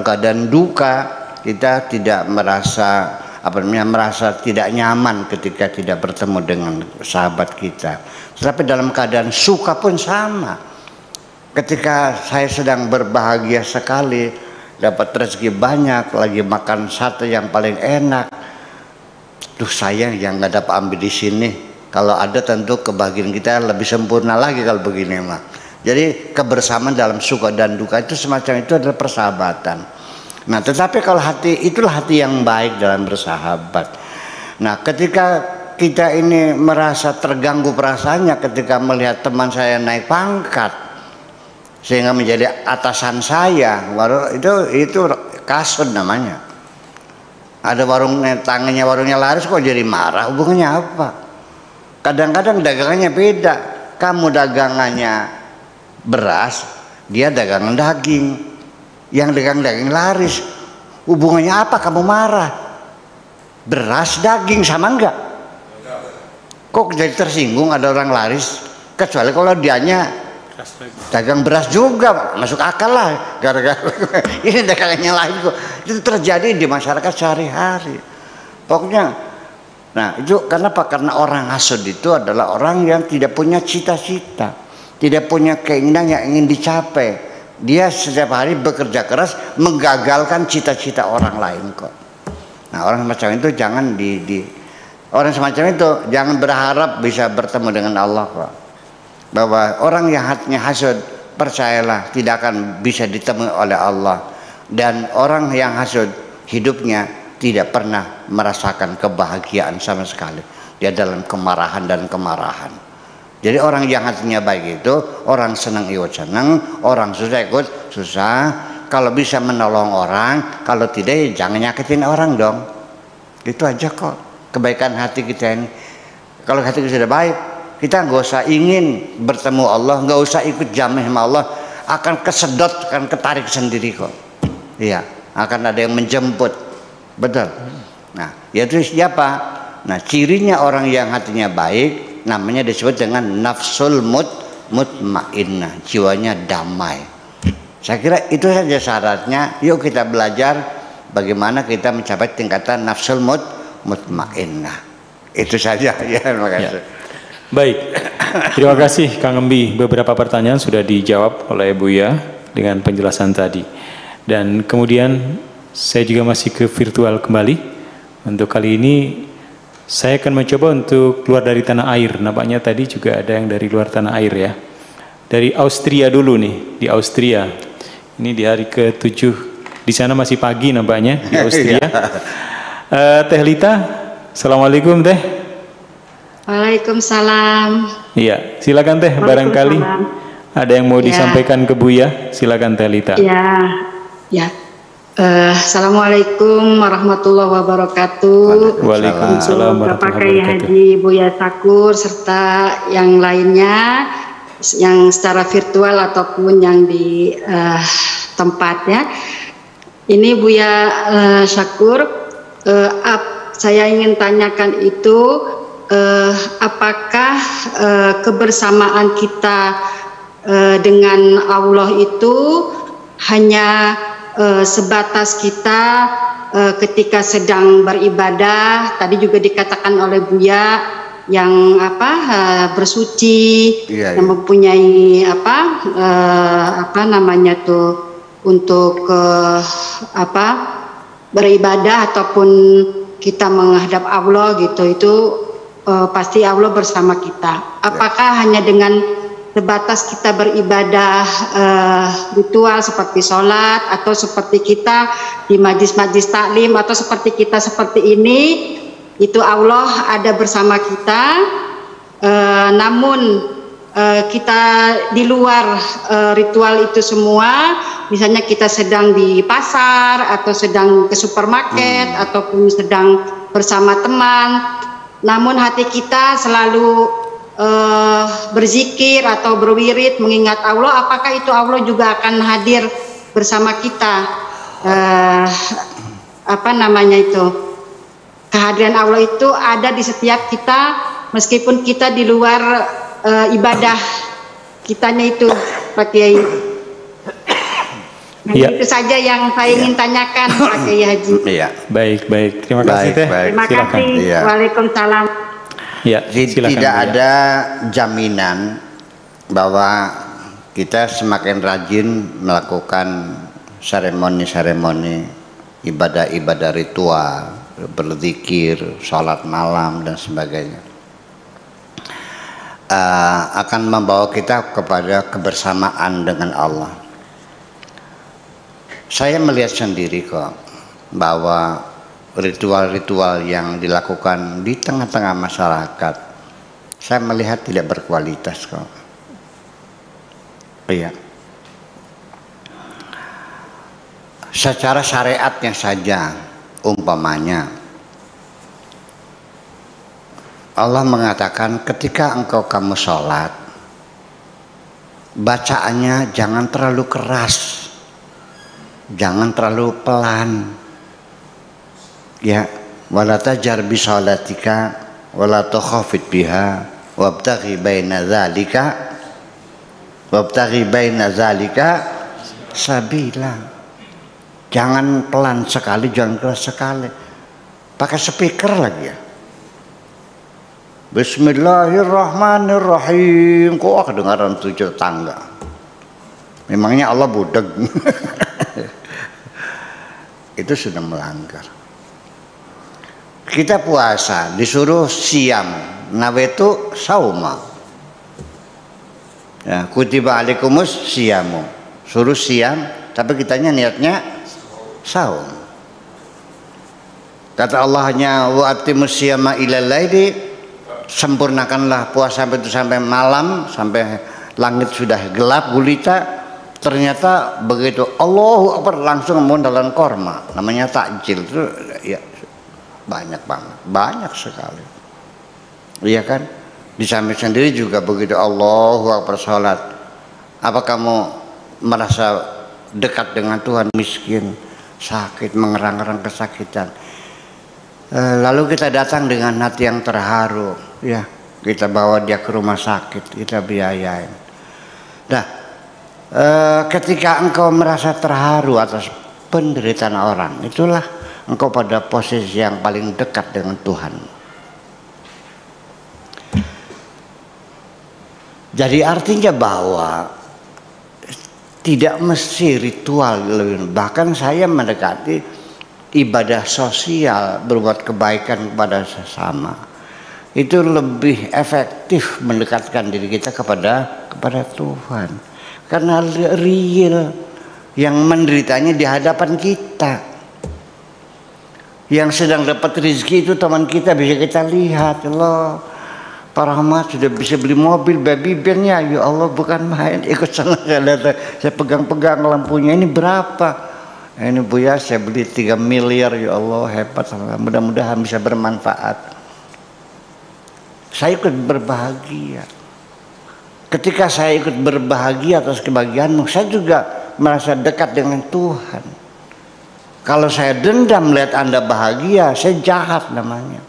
keadaan duka kita tidak merasa merasa tidak nyaman ketika tidak bertemu dengan sahabat kita. Tetapi dalam keadaan suka pun sama. Ketika saya sedang berbahagia sekali, dapat rezeki banyak, lagi makan sate yang paling enak, tuh sayang yang nggak dapat ambil di sini. Kalau ada tentu kebahagiaan kita lebih sempurna lagi kalau begini mah. Jadi kebersamaan dalam suka dan duka itu semacam itu adalah persahabatan. Nah, tetapi kalau hati, itulah hati yang baik dalam bersahabat. Nah, ketika kita ini merasa terganggu perasaannya ketika melihat teman saya naik pangkat sehingga menjadi atasan saya, itu kasut namanya. Ada tangannya warungnya laris kok jadi marah, hubungannya apa? Kadang-kadang dagangannya beda. Kamu dagangannya beras, dia dagangan daging. Yang dagang daging laris, hubungannya apa kamu marah? Beras daging sama enggak? Kok jadi tersinggung ada orang laris? Kecuali kalau dianya dagang beras juga, masuk akal lah. Gara-gara ini dagangannya lain kok. Itu terjadi di masyarakat sehari-hari. Pokoknya, nah itu kenapa? Karena orang hasud itu adalah orang yang tidak punya cita-cita, tidak punya keinginan yang ingin dicapai. Dia setiap hari bekerja keras menggagalkan cita-cita orang lain kok. Nah, orang semacam itu jangan orang semacam itu jangan berharap bisa bertemu dengan Allah kok. Bahwa orang yang hatinya hasud, percayalah tidak akan bisa ditemui oleh Allah. Dan orang yang hasud hidupnya tidak pernah merasakan kebahagiaan sama sekali. Dia dalam kemarahan dan kemarahan. Jadi orang yang hatinya baik itu orang senang ikut senang, orang susah ikut susah. Kalau bisa menolong orang, kalau tidak ya jangan nyakitin orang dong. Itu aja kok kebaikan hati kita ini. Kalau hati kita sudah baik, kita nggak usah ingin bertemu Allah, nggak usah ikut jamah sama Allah, akan kesedot, akan ketarik sendiri kok. Iya, akan ada yang menjemput, betul. Nah, yaitu siapa? Nah, cirinya orang yang hatinya baik, namanya disebut dengan nafsul mutmainnah, jiwanya damai. Saya kira itu saja syaratnya. Yuk kita belajar bagaimana kita mencapai tingkatan nafsul mutmainnah. Itu saja ya, terima kasih. Ya. Baik, terima kasih Kang Embi. Beberapa pertanyaan sudah dijawab oleh Buya dengan penjelasan tadi. Dan kemudian saya juga masih ke virtual kembali. Untuk kali ini saya akan mencoba untuk keluar dari tanah air. Nampaknya tadi juga ada yang dari luar tanah air ya. Dari Austria dulu nih, di Austria. Ini di hari ke-7. Di sana masih pagi nampaknya di Austria. Teh Lita, Assalamualaikum Teh. Waalaikumsalam. Iya, silakan Teh. Barangkali ada yang mau disampaikan ke Buya. Silakan Teh Lita. Ya. Assalamualaikum warahmatullahi wabarakatuh. Waalaikumsalam Bapak Kiai Haji Buya Syakur serta yang lainnya yang secara virtual ataupun yang di tempatnya. Ini Buya Syakur, saya ingin tanyakan itu. Apakah kebersamaan kita dengan Allah itu hanya sebatas kita ketika sedang beribadah. Tadi juga dikatakan oleh Buya yang bersuci, yang mempunyai untuk beribadah ataupun kita menghadap Allah gitu, itu pasti Allah bersama kita. Apakah hanya dengan sebatas kita beribadah ritual seperti sholat, atau seperti kita di majlis-majlis taklim, atau seperti kita seperti ini, itu Allah ada bersama kita, namun kita di luar ritual itu semua, misalnya kita sedang di pasar atau sedang ke supermarket ataupun sedang bersama teman, namun hati kita selalu berzikir atau berwirid mengingat Allah, apakah itu Allah juga akan hadir bersama kita? Kehadiran Allah itu ada di setiap kita, meskipun kita di luar ibadah kitanya itu, Pak Kiai. Itu saja yang saya ingin tanyakan, Pak Kiai Haji. Baik. Terima kasih Teh. Terima kasih. Waalaikumsalam. Tidak ada jaminan bahwa kita semakin rajin melakukan seremoni-seremoni, ibadah-ibadah ritual, berzikir, sholat malam dan sebagainya, akan membawa kita kepada kebersamaan dengan Allah. Saya melihat sendiri kok bahwa ritual-ritual yang dilakukan di tengah-tengah masyarakat, saya melihat tidak berkualitas kok. Iya. Secara syariatnya saja, umpamanya Allah mengatakan ketika kamu sholat, bacaannya jangan terlalu keras, jangan terlalu pelan, ya, wala tajar bi sholatika wala tukhafit biha wabtaghi baina dzalika sabila. Jangan pelan sekali, jangan keras sekali. Pakai speaker lagi ya. Bismillahirrahmanirrahim. Kok kedengaran tujuh tangga? Memangnya Allah budeg? Itu sudah melanggar. Kita puasa disuruh siam, nawaitu sauma. Ya, kutiba alaikumus siamu. Suruh siam, tapi kitanya niatnya saum. Kata Allahnya wa atimus siyama ilal laili, sempurnakanlah puasa sampai malam, sampai langit sudah gelap gulita. Ternyata begitu Allahu Akbar langsung mondalan korma, namanya takjil. Itu ya banyak sekali. Iya kan? Di samping sendiri juga begitu Allahu Akbar sholat. Apa kamu merasa dekat dengan Tuhan? Miskin, sakit, mengerang-erang kesakitan, lalu kita datang dengan hati yang terharu, ya, kita bawa dia ke rumah sakit, kita biayain. Nah, ketika engkau merasa terharu atas penderitaan orang, itulah engkau pada posisi yang paling dekat dengan Tuhan. Jadi artinya bahwa tidak mesti ritual, bahkan saya mendekati ibadah sosial, berbuat kebaikan kepada sesama, itu lebih efektif mendekatkan diri kita kepada Tuhan, karena real yang menderitanya di hadapan kita. Yang sedang dapat rezeki itu teman kita, bisa kita lihat, Allah Pak Rahmat sudah bisa beli mobil baby bandnya, ya Allah bukan main. Ikut sana saya pegang-pegang lampunya, ini berapa? Ini Buya saya beli 3 miliar, ya Allah hebat, mudah-mudahan bisa bermanfaat. Saya ikut berbahagia. Ketika saya ikut berbahagia atas kebahagiaanmu, saya juga merasa dekat dengan Tuhan. Kalau saya dendam melihat Anda bahagia, saya jahat namanya.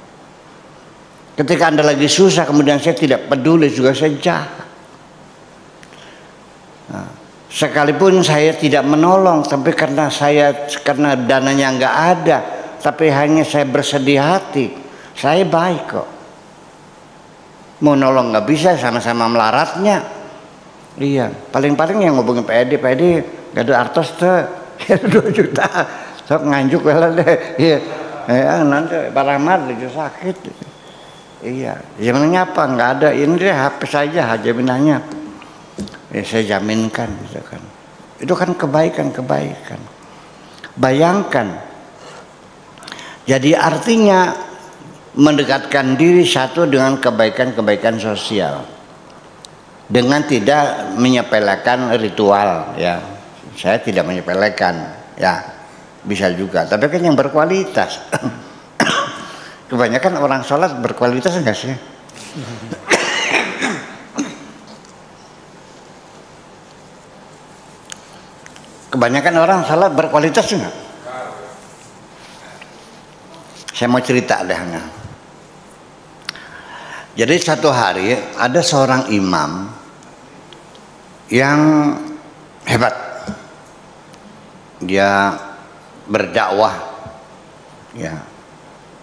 Ketika Anda lagi susah kemudian saya tidak peduli, juga saya jahat. Nah, Sekalipun saya tidak menolong, tapi karena dananya nggak ada, tapi hanya saya bersedih hati, saya baik kok. Mau nolong nggak bisa, sama-sama melaratnya. Iya, paling-paling yang ngubungin PD gak ada artos tuh, 2 juta, sok nganjuk lah deh. Iya, nanti baramat lagi sakit. Iya, zamannya apa? Nggak ada, ini deh HP saja jaminannya. Saya jaminkan gitu kan. Itu kan kebaikan. Bayangkan. Jadi artinya mendekatkan diri satu dengan kebaikan sosial. Dengan tidak menyepelekan ritual ya. Saya tidak menyepelekan ya. Bisa juga, tapi kan yang berkualitas. Kebanyakan orang sholat berkualitas enggak sih? Kebanyakan orang salat berkualitas enggak? Saya mau cerita deh. Jadi satu hari ada seorang imam yang hebat. Dia berdakwah, ya,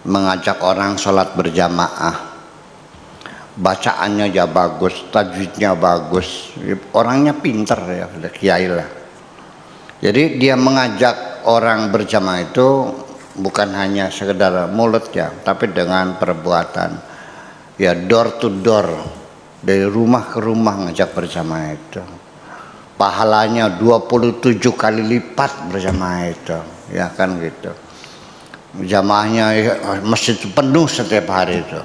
mengajak orang sholat berjamaah. Bacaannya ya bagus, tajwidnya bagus, orangnya pinter ya, udah kiai lah. Jadi dia mengajak orang berjamaah itu bukan hanya sekedar mulut ya, tapi dengan perbuatan. Ya door to door, dari rumah ke rumah ngajak berjamaah itu. Pahalanya 27 kali lipat berjamaah itu, ya kan gitu. Jamaahnya masjid penuh setiap hari itu.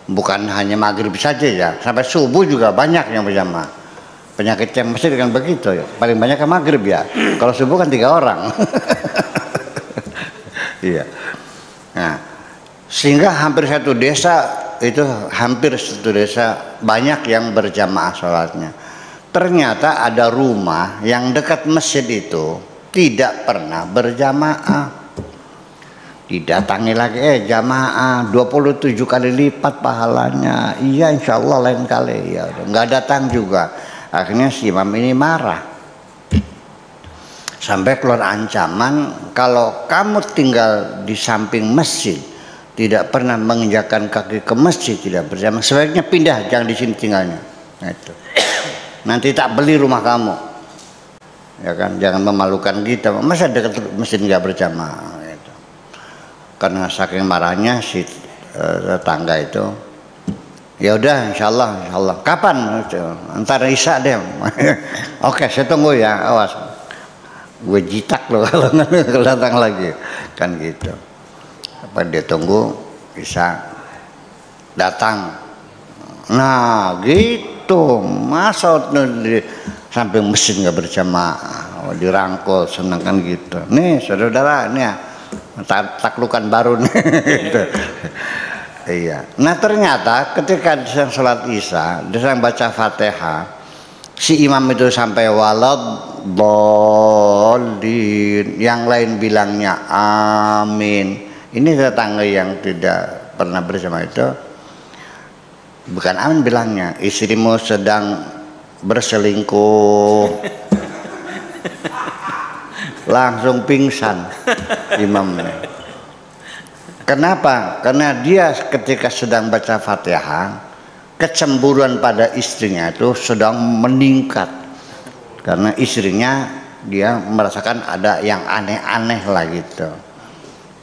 Bukan hanya maghrib saja ya, sampai subuh juga banyak yang berjamaah. Penyakit yang masjid kan begitu ya. Paling banyak ke maghrib ya. Kalau subuh kan 3 orang. Iya. Nah, sehingga hampir satu desa banyak yang berjamaah sholatnya. Ternyata ada rumah yang dekat masjid itu tidak pernah berjamaah. Didatangi lagi jamaah 27 kali lipat pahalanya. Iya, insya Allah lain kali ya. Nggak datang juga. Akhirnya si imam ini marah. Sampai keluar ancaman, kalau kamu tinggal di samping masjid, tidak pernah menginjakkan kaki ke masjid, tidak berjamaah, sebaiknya pindah, jangan di sini tinggalnya. Nah, itu. Nanti tak beli rumah kamu. Ya kan, jangan memalukan kita. Masa dekat masjid nggak berjamaah. Gitu. Karena saking marahnya si tetangga itu, ya udah, insya Allah. Kapan? Antara Isya deh. Oke, saya tunggu ya. Awas, gue jitak loh kalau datang lagi, kan gitu. Apa dia tunggu Isya datang. Nah, gitu. Masa sampai mesin nggak berjamaah, dirangkul, senang kan gitu. Nih, saudara, nih taklukan baru nih. Gitu. Iya. Nah ternyata ketika sedang sholat Isya, sedang baca Fatihah, si imam itu sampai waladhdallin, yang lain bilangnya amin. Ini tetangga yang tidak pernah bersama itu, bukan amin bilangnya, istrimu sedang berselingkuh. Langsung pingsan imamnya. Kenapa? Karena dia ketika sedang baca Fatihah, kecemburuan pada istrinya itu sedang meningkat. Karena istrinya dia merasakan ada yang aneh-aneh lah gitu.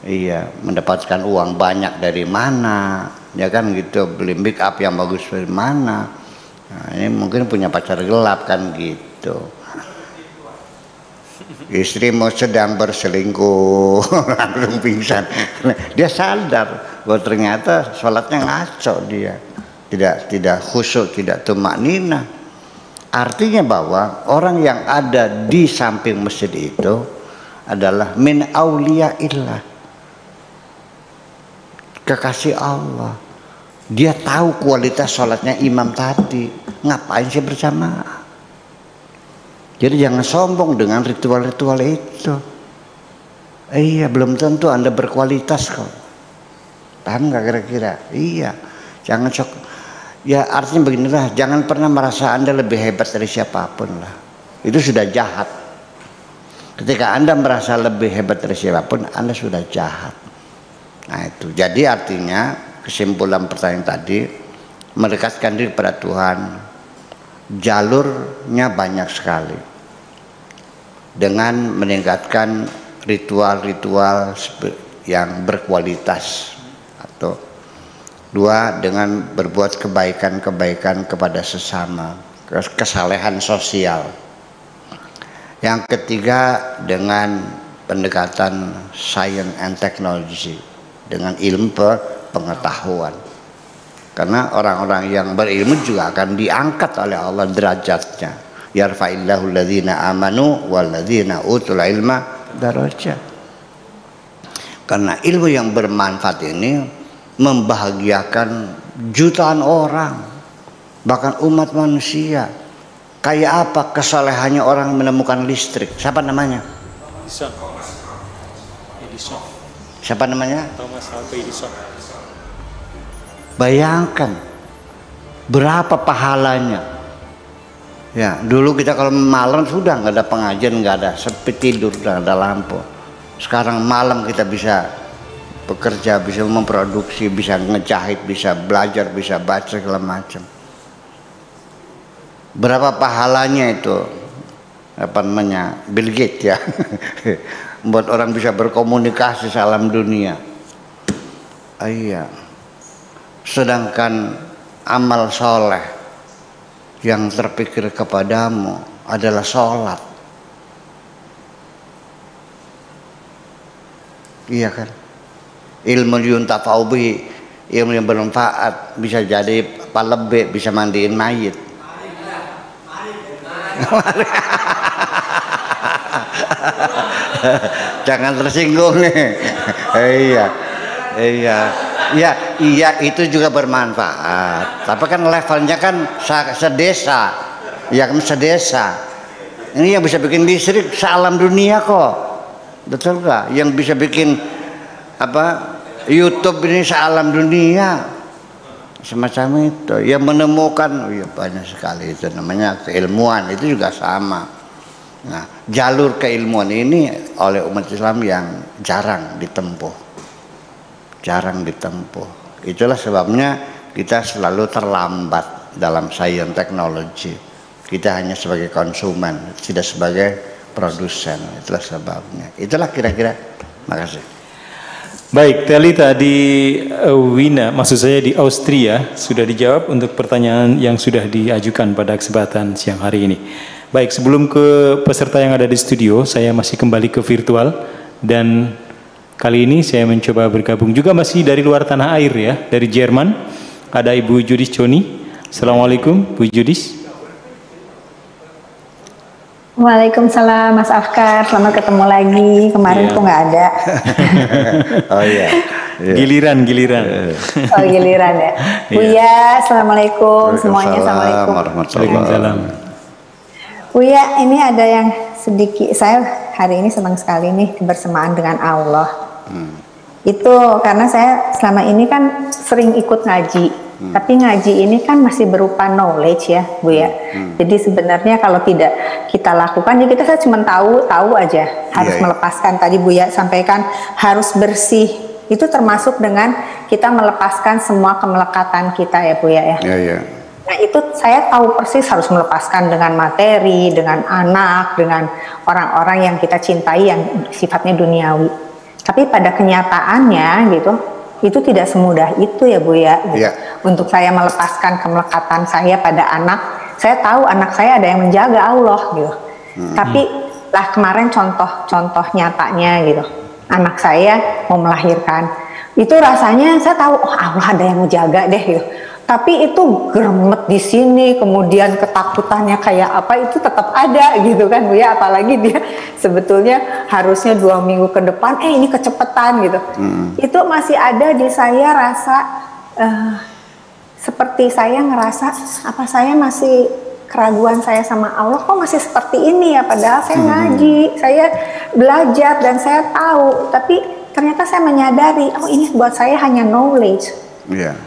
Iya, mendapatkan uang banyak dari mana, ya kan gitu, beli make up yang bagus dari mana. Nah, ini mungkin punya pacar gelap kan gitu. Istrimu sedang berselingkuh, langsung pingsan. Dia sadar bahwa ternyata sholatnya ngaco dia, tidak khusyuk, tidak tumakninah. Artinya bahwa orang yang ada di samping masjid itu adalah min auliyaillah, kekasih Allah. Dia tahu kualitas sholatnya imam tadi, ngapain sih berjamaah? Jadi jangan sombong dengan ritual-ritual itu. Iya, belum tentu Anda berkualitas kok. Paham nggak kira-kira? Iya, jangan sok. Ya artinya beginilah, jangan pernah merasa Anda lebih hebat dari siapapun lah. itu sudah jahat. Ketika Anda merasa lebih hebat dari siapapun, Anda sudah jahat. Nah itu, jadi artinya kesimpulan pertanyaan tadi, mendekatkan diri pada Tuhan, jalurnya banyak sekali. Dengan meningkatkan ritual-ritual yang berkualitas, atau dua, dengan berbuat kebaikan-kebaikan kepada sesama, kesalehan sosial. Yang ketiga, dengan pendekatan science and technology, dengan ilmu pengetahuan. Karena orang-orang yang berilmu juga akan diangkat oleh Allah derajatnya. Yarfa'illahu alladhina amanu walladhina utul ilma darajat. Karena ilmu yang bermanfaat ini membahagiakan jutaan orang, bahkan umat manusia. Kayak apa kesalehannya orang menemukan listrik? Siapa namanya? Edison. Siapa namanya? Thomas Alva Edison. Bayangkan berapa pahalanya. Ya, dulu kita kalau malam sudah nggak ada pengajian, nggak ada, sepi tidur, nggak ada lampu. Sekarang malam kita bisa bekerja, bisa memproduksi, bisa ngejahit, bisa belajar, bisa baca segala macam. Berapa pahalanya itu, apa namanya, Bill Gates ya, buat orang bisa berkomunikasi salam dunia. Iya. Sedangkan amal soleh yang terpikir kepadamu adalah sholat. Iya kan? Ilmu yuntafa'u bihi, ilmu yang bermanfaat, bisa jadi palebe, bisa mandiin mayit. Jangan tersinggung nih. Iya itu juga bermanfaat. Tapi kan levelnya kan sedesa, ya kan sedesa. Ini yang bisa bikin listrik sealam dunia kok, betul gak? Yang bisa bikin apa YouTube ini sealam dunia. Semacam itu, yang menemukan, oh ya banyak sekali, itu namanya keilmuan, itu juga sama. Nah, jalur keilmuan ini oleh umat Islam yang jarang ditempuh. Itulah sebabnya kita selalu terlambat dalam science teknologi. Kita hanya sebagai konsumen, tidak sebagai produsen. Itulah sebabnya. Itulah kira-kira. Makasih. Baik, Telita di Wina, maksud saya di Austria, sudah dijawab untuk pertanyaan yang sudah diajukan pada kesempatan siang hari ini. Baik, sebelum ke peserta yang ada di studio, saya masih kembali ke virtual, dan kali ini saya mencoba bergabung juga masih dari luar tanah air ya, dari Jerman. Ada Ibu Judis Choni. Assalamualaikum, Bu Judis. Waalaikumsalam Mas Afkar, selamat ketemu lagi. Kemarin kok nggak ada. Oh iya. Giliran. Oh giliran ya. Buya, assalamualaikum semuanya. Assalamualaikum. Waalaikumsalam. Buya, ini ada yang sedikit. Saya hari ini senang sekali nih bersamaan dengan Allah. Itu karena saya selama ini kan sering ikut ngaji. Tapi ngaji ini kan masih berupa knowledge ya, Bu ya. Jadi sebenarnya kalau tidak kita lakukan, ya kita saya cuma tahu aja. Harus melepaskan, tadi Bu ya sampaikan harus bersih. Itu termasuk dengan kita melepaskan semua kemelekatan kita ya Bu ya. Nah itu saya tahu persis harus melepaskan dengan materi, dengan anak, dengan orang-orang yang kita cintai yang sifatnya duniawi. Tapi pada kenyataannya gitu, itu tidak semudah itu ya Bu ya. Untuk saya melepaskan kemelekatan saya pada anak, saya tahu anak saya ada yang menjaga Allah gitu. Tapi lah kemarin contoh nyatanya gitu, anak saya mau melahirkan, itu rasanya saya tahu oh Allah ada yang menjaga deh gitu. Tapi itu geremet di sini, kemudian ketakutannya kayak apa itu tetap ada gitu kan Bu ya. Apalagi dia sebetulnya harusnya 2 minggu ke depan, ini kecepatan gitu. Itu masih ada di saya rasa seperti saya ngerasa apa saya masih keraguan saya sama Allah kok masih seperti ini ya. Padahal saya ngaji, saya belajar dan saya tahu. Tapi ternyata saya menyadari, oh ini buat saya hanya knowledge.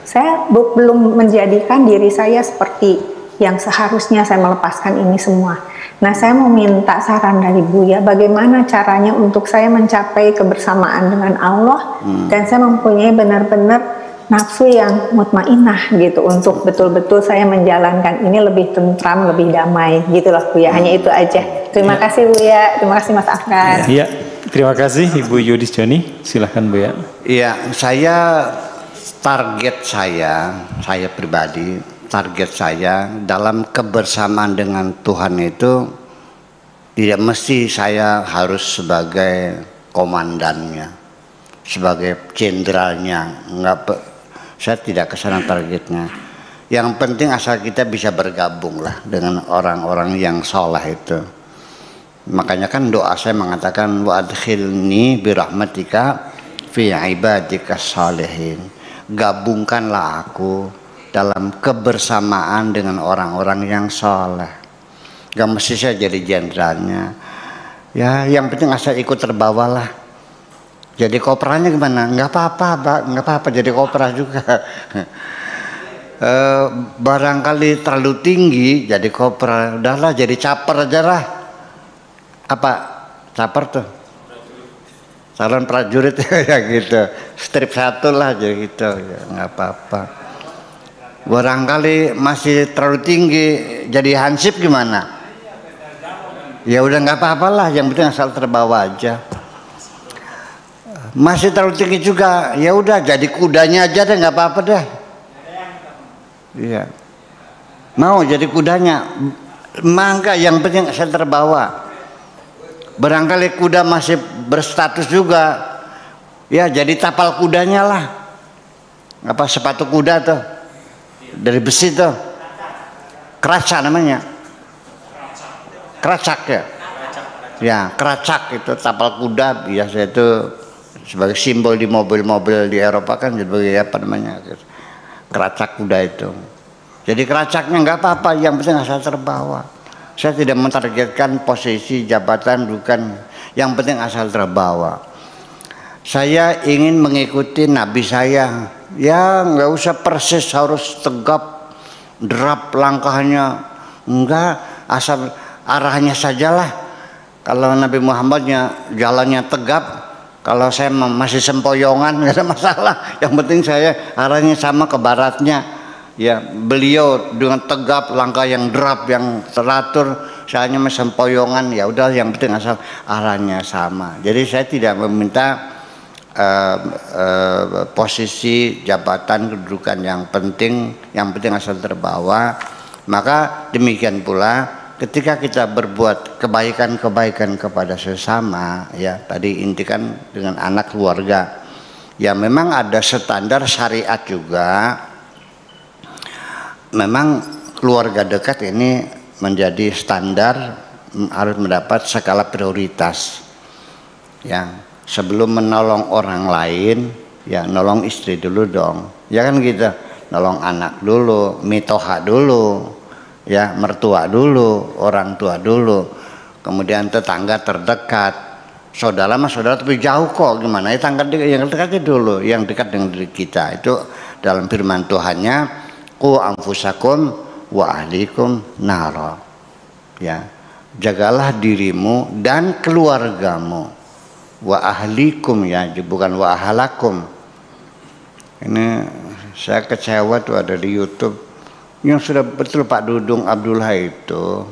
Saya belum menjadikan diri saya seperti yang seharusnya saya melepaskan ini semua. Nah, saya mau minta saran dari Buya, bagaimana caranya untuk saya mencapai kebersamaan dengan Allah dan saya mempunyai benar-benar nafsu yang mutmainah gitu untuk betul-betul saya menjalankan ini lebih tentram, lebih damai gitu loh Buya. Hanya itu aja. Terima kasih Buya, terima kasih Mas Afgan. Iya, terima kasih Ibu Yudis Joni. Silahkan Buya. Iya, target saya pribadi, target saya dalam kebersamaan dengan Tuhan itu tidak mesti saya harus sebagai komandannya, sebagai jenderalnya, saya tidak kesana targetnya. Yang penting asal kita bisa bergabung lah dengan orang-orang yang soleh itu. Makanya kan doa saya mengatakan wa adkhilni birahmatika fi ibadika salihin. Gabungkanlah aku dalam kebersamaan dengan orang-orang yang soleh. Gak mesti saya jadi jenderalnya. Ya, yang penting asal ikut terbawa lah. Jadi koperanya gimana? Nggak apa-apa, Pak. Nggak apa-apa jadi koperah juga. Barangkali terlalu tinggi jadi koperah. Udahlah jadi caper aja lah. Apa? Caper tuh? Calon prajurit ya gitu. Strip 1 lah jadi gitu. Ya, nggak apa-apa. Barangkali masih terlalu tinggi jadi hansip gimana? Ya udah nggak apa-apalah, yang penting asal terbawa aja. Masih terlalu tinggi juga, ya udah jadi kudanya aja deh, nggak apa-apa deh. Iya. Mau jadi kudanya, mangga, yang penting asal terbawa. Barangkali kuda masih berstatus juga, ya jadi tapal kudanya lah. Apa sepatu kuda tuh dari besi tuh, keraca namanya. Keracak ya, ya keracak itu tapal kuda biasa itu sebagai simbol di mobil-mobil di Eropa kan sebagai apa namanya keracak kuda itu. Jadi keracaknya nggak apa-apa, yang penting asal terbawa. Saya tidak mentargetkan posisi jabatan bukan, yang penting asal terbawa. Saya ingin mengikuti Nabi saya, ya nggak usah persis harus tegap derap langkahnya, enggak, asal arahnya sajalah. Kalau Nabi Muhammadnya jalannya tegap, kalau saya masih sempoyongan nggak ada masalah. Yang penting saya arahnya sama ke baratnya. Ya beliau dengan tegap, langkah yang derap, yang teratur, saya hanya sempoyongan. Ya udah, yang penting asal arahnya sama. Jadi saya tidak meminta posisi jabatan kedudukan yang penting asal terbawa. Maka demikian pula ketika kita berbuat kebaikan-kebaikan kepada sesama, ya tadi intikan dengan anak keluarga, ya memang ada standar syariat juga. Memang keluarga dekat ini menjadi standar, harus mendapat skala prioritas. Ya, sebelum menolong orang lain, ya nolong istri dulu dong. Ya kan gitu, nolong anak dulu, mitoha dulu. Ya, mertua dulu, orang tua dulu, kemudian tetangga terdekat, saudara mas saudara tapi jauh kok, gimana ya, tangga yang dekatnya dulu, yang dekat dengan diri kita. Itu dalam firman Tuhannya, qu anfusakum wa ahlikum nara. Ya, jagalah dirimu dan keluargamu. Wa ahlikum, ya, bukan wa ahalakum. Ini saya kecewa tuh, ada di YouTube yang sudah betul Pak Dudung Abdullah itu,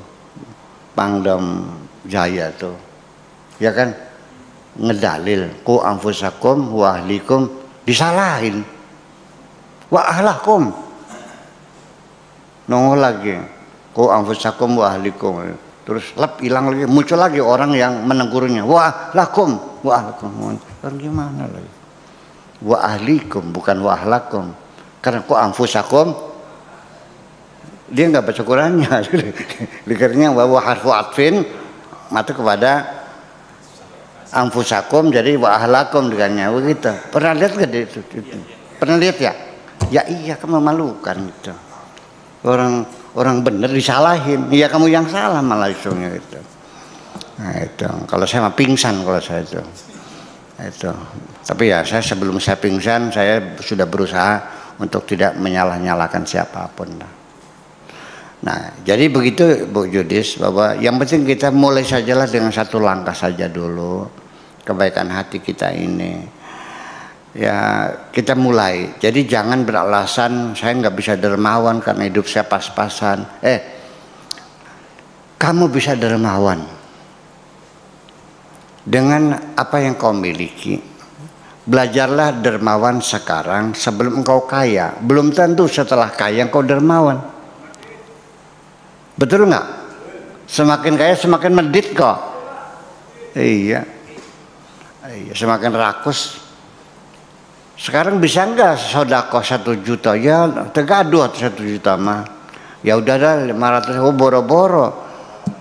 Pangdam Jaya tuh, ya kan, ngedalil ku anfusakum wa ahlikum, disalahin wa ahlakum, nongol lagi ku anfusakum wa ahlikum, terus lep hilang lagi, muncul lagi orang yang menegurnya wa ahlakum, kan gimana lagi, wa ahlikum bukan wa ahlakum, karena ku anfusakum dia nggak baca Qurannya, dikiranya bahwa harfu atfin mata kepada anfusakum, jadi wa ahlakum dengannya begitu. Pernah lihat nggak itu? Pernah lihat ya? Ya iya, kan memalukan itu. Orang bener disalahin, iya kamu yang salah malah isunya itu. Nah itu, kalau saya mah pingsan kalau saya itu. Itu. Tapi ya saya sebelum saya pingsan, saya sudah berusaha untuk tidak menyalah-nyalahkan siapapun. Nah, jadi begitu Bu Judis, bahwa yang penting kita mulai sajalah dengan satu langkah saja dulu, kebaikan hati kita ini. Ya kita mulai. Jadi jangan beralasan saya nggak bisa dermawan karena hidup saya pas-pasan. Kamu bisa dermawan dengan apa yang kau miliki. Belajarlah dermawan sekarang sebelum engkau kaya. Belum tentu setelah kaya engkau dermawan. Betul nggak? Semakin kaya semakin medit kok. Iya. Semakin rakus. Sekarang bisa nggak sodako 1 juta? Ya tergaduh 1 juta mah. Ya udah dah 500 ribu boro-boro.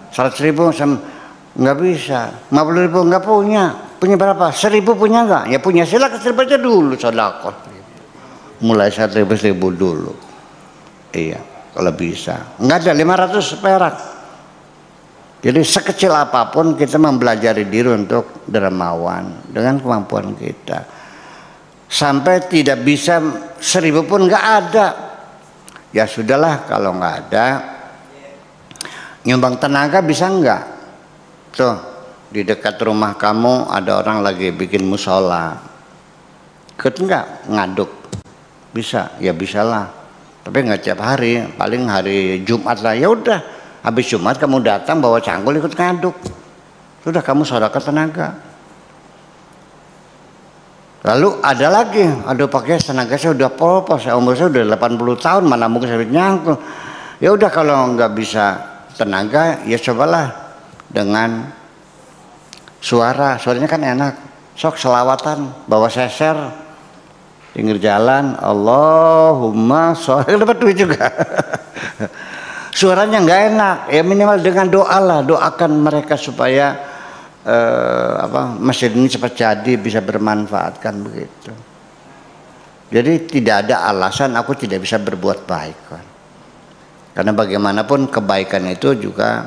100.000 nggak bisa. 50.000 nggak punya. Punya berapa? 1.000 punya nggak? Ya punya, silakan 1.000 aja dulu sodako. Mulai 1.000 dulu. Iya. Kalau bisa, nggak ada 500 perak. Jadi sekecil apapun kita mempelajari diri untuk dermawan dengan kemampuan kita. Sampai tidak bisa 1.000 pun nggak ada. Ya sudahlah, kalau nggak ada, nyumbang tenaga bisa nggak? Tuh di dekat rumah kamu ada orang lagi bikin musola, ikut nggak ngaduk? Bisa, ya bisalah. Tapi nggak tiap hari, paling hari Jumat lah. Ya udah, habis Jumat kamu datang bawa cangkul ikut ngaduk. Sudah kamu sedekah tenaga. Lalu ada lagi, aduh pakai tenaga saya udah popos, umur saya udah 80 tahun, mana mungkin saya nyangkul. Ya udah kalau nggak bisa tenaga, ya cobalah dengan suaranya kan enak. Sok selawatan, bawa seser. Pinggir jalan, Allahumma sholli, dapat duit juga. Suaranya nggak enak, ya minimal dengan doa lah, doakan mereka supaya masjid ini cepat jadi, bisa bermanfaatkan begitu. Jadi tidak ada alasan aku tidak bisa berbuat baik kan. Karena bagaimanapun kebaikan itu juga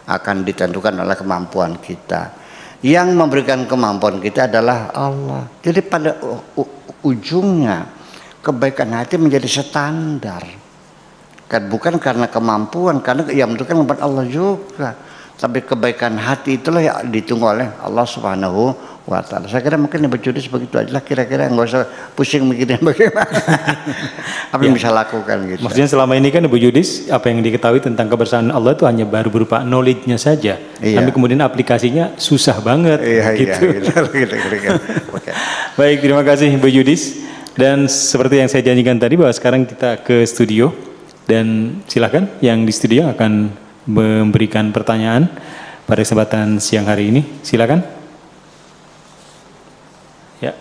akan ditentukan oleh kemampuan kita. Yang memberikan kemampuan kita adalah Allah. Jadi pada ujungnya kebaikan hati menjadi standar. Kan bukan karena kemampuan, karena yang menentukan kemampuan Allah juga. Tapi kebaikan hati itulah yang ditunggu oleh Allah Subhanahu wa Ta'ala. Saya kira mungkin Ibu Judis begitu aja lah, kira-kira nggak usah pusing mikirin bagaimana apa yang bisa lakukan gitu. Maksudnya selama ini kan Ibu Judis apa yang diketahui tentang kebersamaan Allah itu hanya baru berupa knowledge-nya saja. Tapi kemudian aplikasinya susah banget gitu. Okay. Baik, terima kasih Ibu Judis. Dan seperti yang saya janjikan tadi bahwa sekarang kita ke studio dan silakan yang di studio akan memberikan pertanyaan pada kesempatan siang hari ini. Silakan. Ya.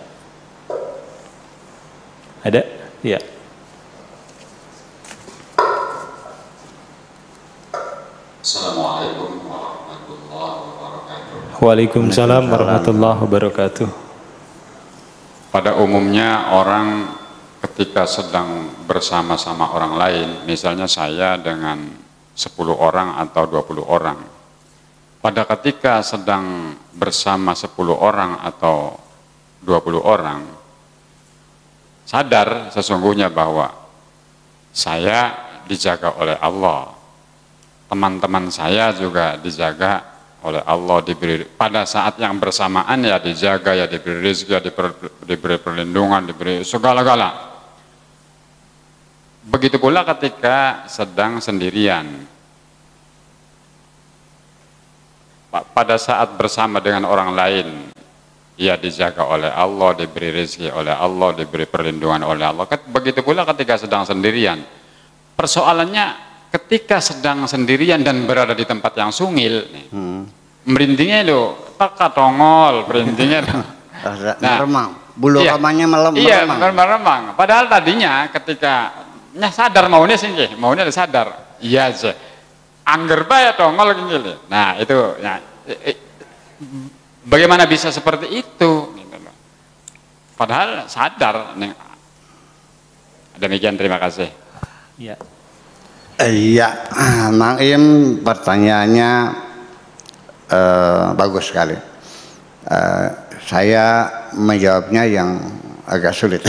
Ada? Ya. Assalamualaikum warahmatullahi wabarakatuh. Waalaikumsalam warahmatullahi wabarakatuh. Pada umumnya orang ketika sedang bersama-sama orang lain, misalnya saya dengan 10 orang atau 20 orang. Pada ketika sedang bersama 10 orang atau 20 orang, sadar sesungguhnya bahwa saya dijaga oleh Allah. Teman-teman saya juga dijaga oleh Allah, diberi pada saat yang bersamaan ya dijaga, ya diberi rezeki, ya diberi perlindungan, diberi segala-gala. Begitu pula ketika sedang sendirian. Pada saat bersama dengan orang lain, ia dijaga oleh Allah, diberi rezeki oleh Allah, diberi perlindungan oleh Allah. Begitu pula ketika sedang sendirian. Persoalannya ketika sedang sendirian dan berada di tempat yang sungil, merindingnya itu tak tongol, merindingnya. Meremang, bulu kamanya meremang. Iya, meremang. Padahal tadinya ketika sadar maunya sih, maunya sadar. Iya aja. Angger bae tongol gini. Nah, itu ya, bagaimana bisa seperti itu? Padahal sadar. Demikian, terima kasih. Iya. Iya, Mang Im pertanyaannya bagus sekali. Saya menjawabnya yang agak sulit.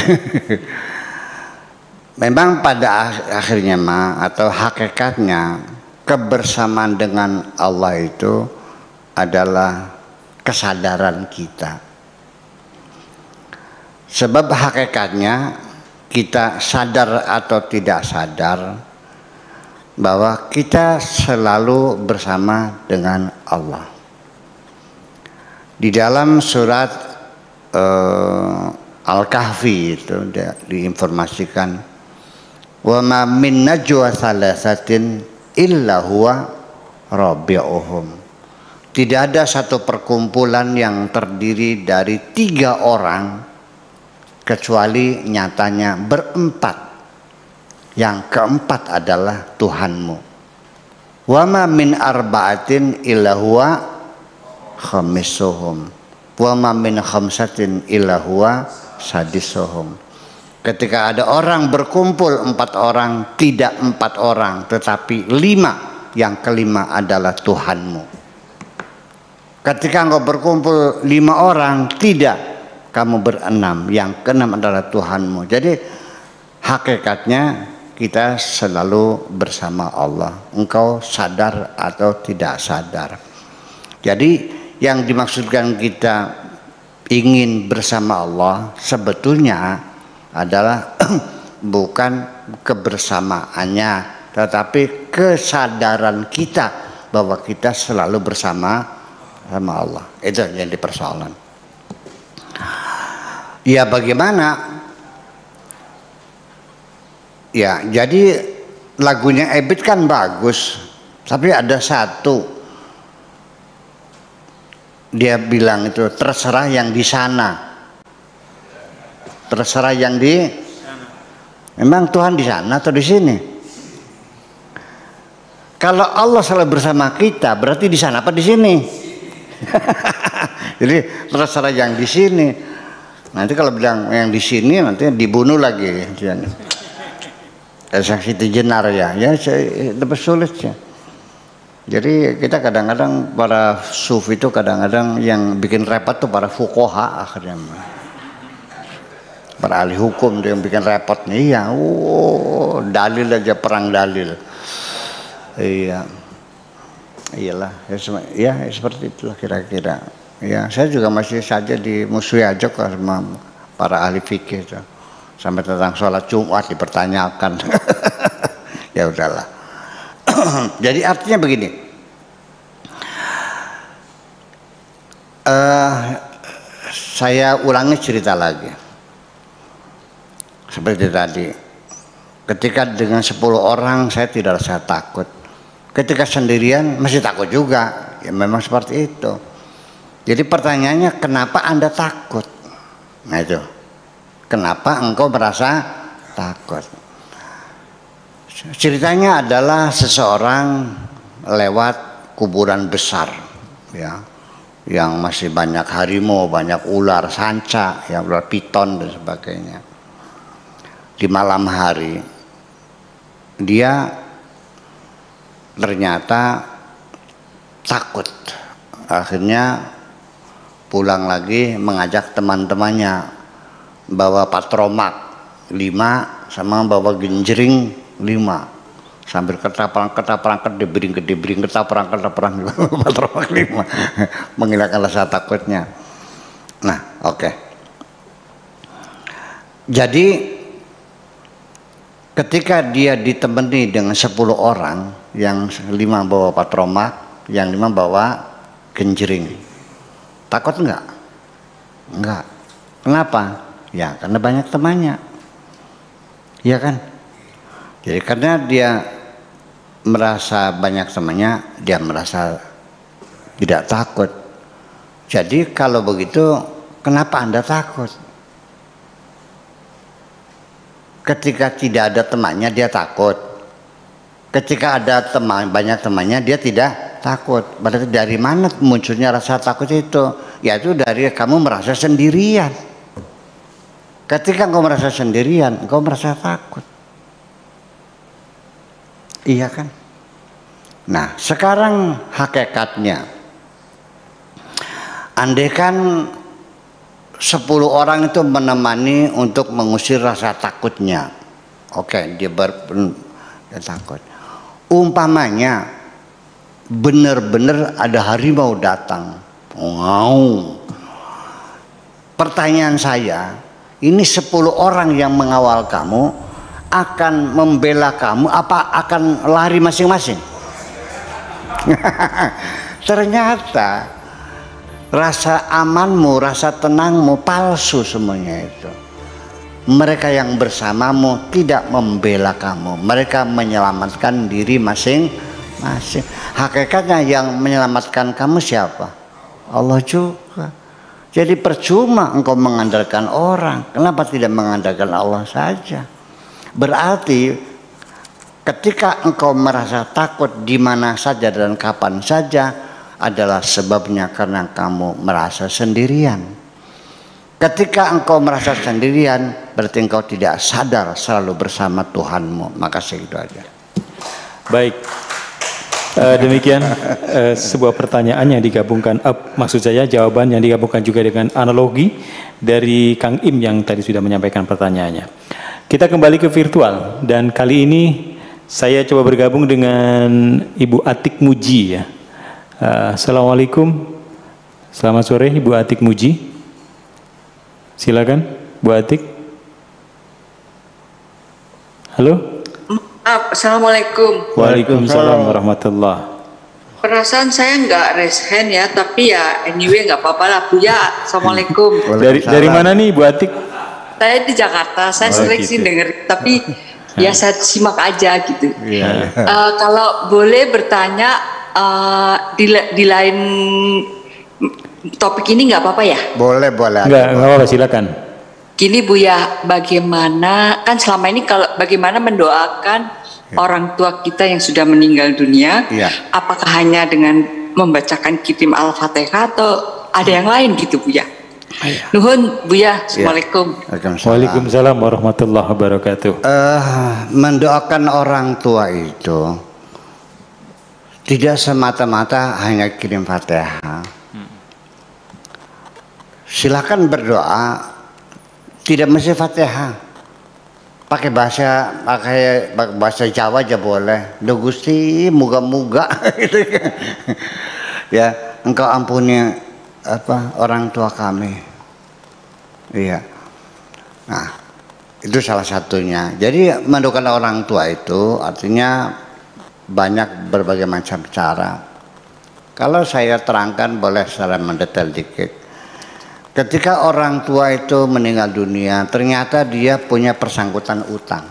memang pada akhirnya atau hakikatnya kebersamaan dengan Allah itu adalah kesadaran kita. Sebab hakikatnya kita sadar atau tidak sadar bahwa kita selalu bersama dengan Allah. Di dalam surat Al-Kahfi itu diinformasikan, wa ma min najwa thalathatin illa huwa rabi'uhum. Tidak ada satu perkumpulan yang terdiri dari 3 orang kecuali nyatanya berempat. Yang keempat adalah Tuhanmu. Wa ma min arba'atin illa huwa khamisuhum. Wa ma min khamsatin illa huwa sadisuhum. Ketika ada orang berkumpul 4 orang, tidak 4 orang tetapi 5, yang kelima adalah Tuhanmu. Ketika engkau berkumpul 5 orang, tidak, kamu berenam, yang keenam adalah Tuhanmu. Jadi hakikatnya kita selalu bersama Allah. Engkau sadar atau tidak sadar. Jadi yang dimaksudkan kita ingin bersama Allah sebetulnya adalah bukan kebersamaannya, tetapi kesadaran kita bahwa kita selalu bersama Allah. Itu yang dipersoalkan. Ya bagaimana? Ya jadi lagunya Ebit kan bagus, tapi ada satu dia bilang itu terserah yang di sana, terserah yang di sana. Memang Tuhan di sana atau di sini? Kalau Allah selalu bersama kita, berarti di sana apa di sini? Jadi terserah yang di sini. Nanti kalau bilang yang di sini nanti dibunuh lagi. Saksi jenar ya lebih sulit ya. Jadi kita kadang-kadang para sufi itu kadang-kadang yang bikin repot tuh para fuqaha akhirnya. Para ahli hukum tuh yang bikin repot nih. Iya, dalil aja, perang dalil. Iya. Iyalah, ya seperti itulah kira-kira. Ya, saya juga masih saja dimusuhi aja sama para ahli fikih itu. Sampai tentang sholat Jumat dipertanyakan. Ya udahlah. Jadi artinya begini. Saya ulangi cerita lagi. Seperti tadi. Ketika dengan 10 orang saya tidak rasa takut. Ketika sendirian masih takut juga. Ya memang seperti itu. Jadi pertanyaannya, kenapa Anda takut? Nah itu, kenapa engkau merasa takut? Ceritanya adalah seseorang lewat kuburan besar, ya, yang masih banyak harimau, banyak ular sanca, ya, ular piton dan sebagainya. Di malam hari, dia ternyata takut. Akhirnya pulang lagi mengajak teman-temannya bawa patromak 5 sama bawa genjering 5 sambil ketapang dibering ketapang patromak 5 menghilangkan rasa takutnya. Nah oke. Jadi ketika dia ditemani dengan 10 orang, yang 5 bawa patromak, yang 5 bawa genjering, takut enggak? Enggak. Kenapa? Ya karena banyak temannya. Iya kan? Jadi karena dia merasa banyak temannya, dia merasa tidak takut. Jadi kalau begitu, kenapa Anda takut? Ketika tidak ada temannya dia takut. Ketika ada banyak temannya dia tidak takut. Berarti dari mana munculnya rasa takut itu? Yaitu dari kamu merasa sendirian. Ketika engkau merasa sendirian, engkau merasa takut. Iya kan? Nah, sekarang hakikatnya, andaikan 10 orang itu menemani untuk mengusir rasa takutnya Oke, dia takut. Umpamanya benar-benar ada harimau datang. Wow. Pertanyaan saya, ini 10 orang yang mengawal kamu akan membela kamu apa akan lari masing-masing? Ternyata rasa amanmu, rasa tenangmu palsu semuanya itu. Mereka yang bersamamu tidak membela kamu, mereka menyelamatkan diri masing-masing. Hakikatnya yang menyelamatkan kamu siapa? Allah juga. Jadi percuma engkau mengandalkan orang, kenapa tidak mengandalkan Allah saja? Berarti ketika engkau merasa takut di mana saja dan kapan saja adalah sebabnya karena kamu merasa sendirian. Ketika engkau merasa sendirian, berarti engkau tidak sadar selalu bersama Tuhanmu. Maka segitu aja. Baik. Demikian sebuah pertanyaan yang digabungkan, maksud saya jawaban yang digabungkan juga dengan analogi dari Kang Im yang tadi sudah menyampaikan pertanyaannya. Kita kembali ke virtual dan kali ini saya coba bergabung dengan Ibu Atik Muji ya. Assalamualaikum. Selamat sore Ibu Atik Muji. Silakan Bu Atik. Halo. Assalamualaikum. Waalaikumsalam warahmatullah. Perasaan saya nggak raise hand ya, tapi ya anyway nggak apa-apa lah Bu ya. Assalamualaikum. Dari mana nih Bu Atik? Saya di Jakarta, saya sering gitu. sih denger, tapi ya saya simak aja gitu. Kalau boleh bertanya di lain topik ini nggak apa-apa ya? Boleh. Nggak apa-apa, silakan. Gini Bu ya, bagaimana kan selama ini kalau bagaimana mendoakan orang tua kita yang sudah meninggal dunia, apakah hanya dengan membacakan kirim Al-Fatihah atau ada yang lain gitu Bu ya? Nuhun Bu ya, Assalamualaikum. Waalaikumsalam warahmatullahi wabarakatuh. Mendoakan orang tua itu tidak semata-mata hanya kirim Fatihah. Silakan berdoa. Tidak mesti Fatihah. Pakai bahasa Jawa aja boleh. Do Gusti muga-muga gitu kan. Ya, engkau ampuni orang tua kami. Iya. Nah, itu salah satunya. Jadi mendoakan orang tua itu artinya banyak berbagai macam cara. Kalau saya terangkan boleh secara mendetail dikit. Ketika orang tua itu meninggal dunia, ternyata dia punya persangkutan utang.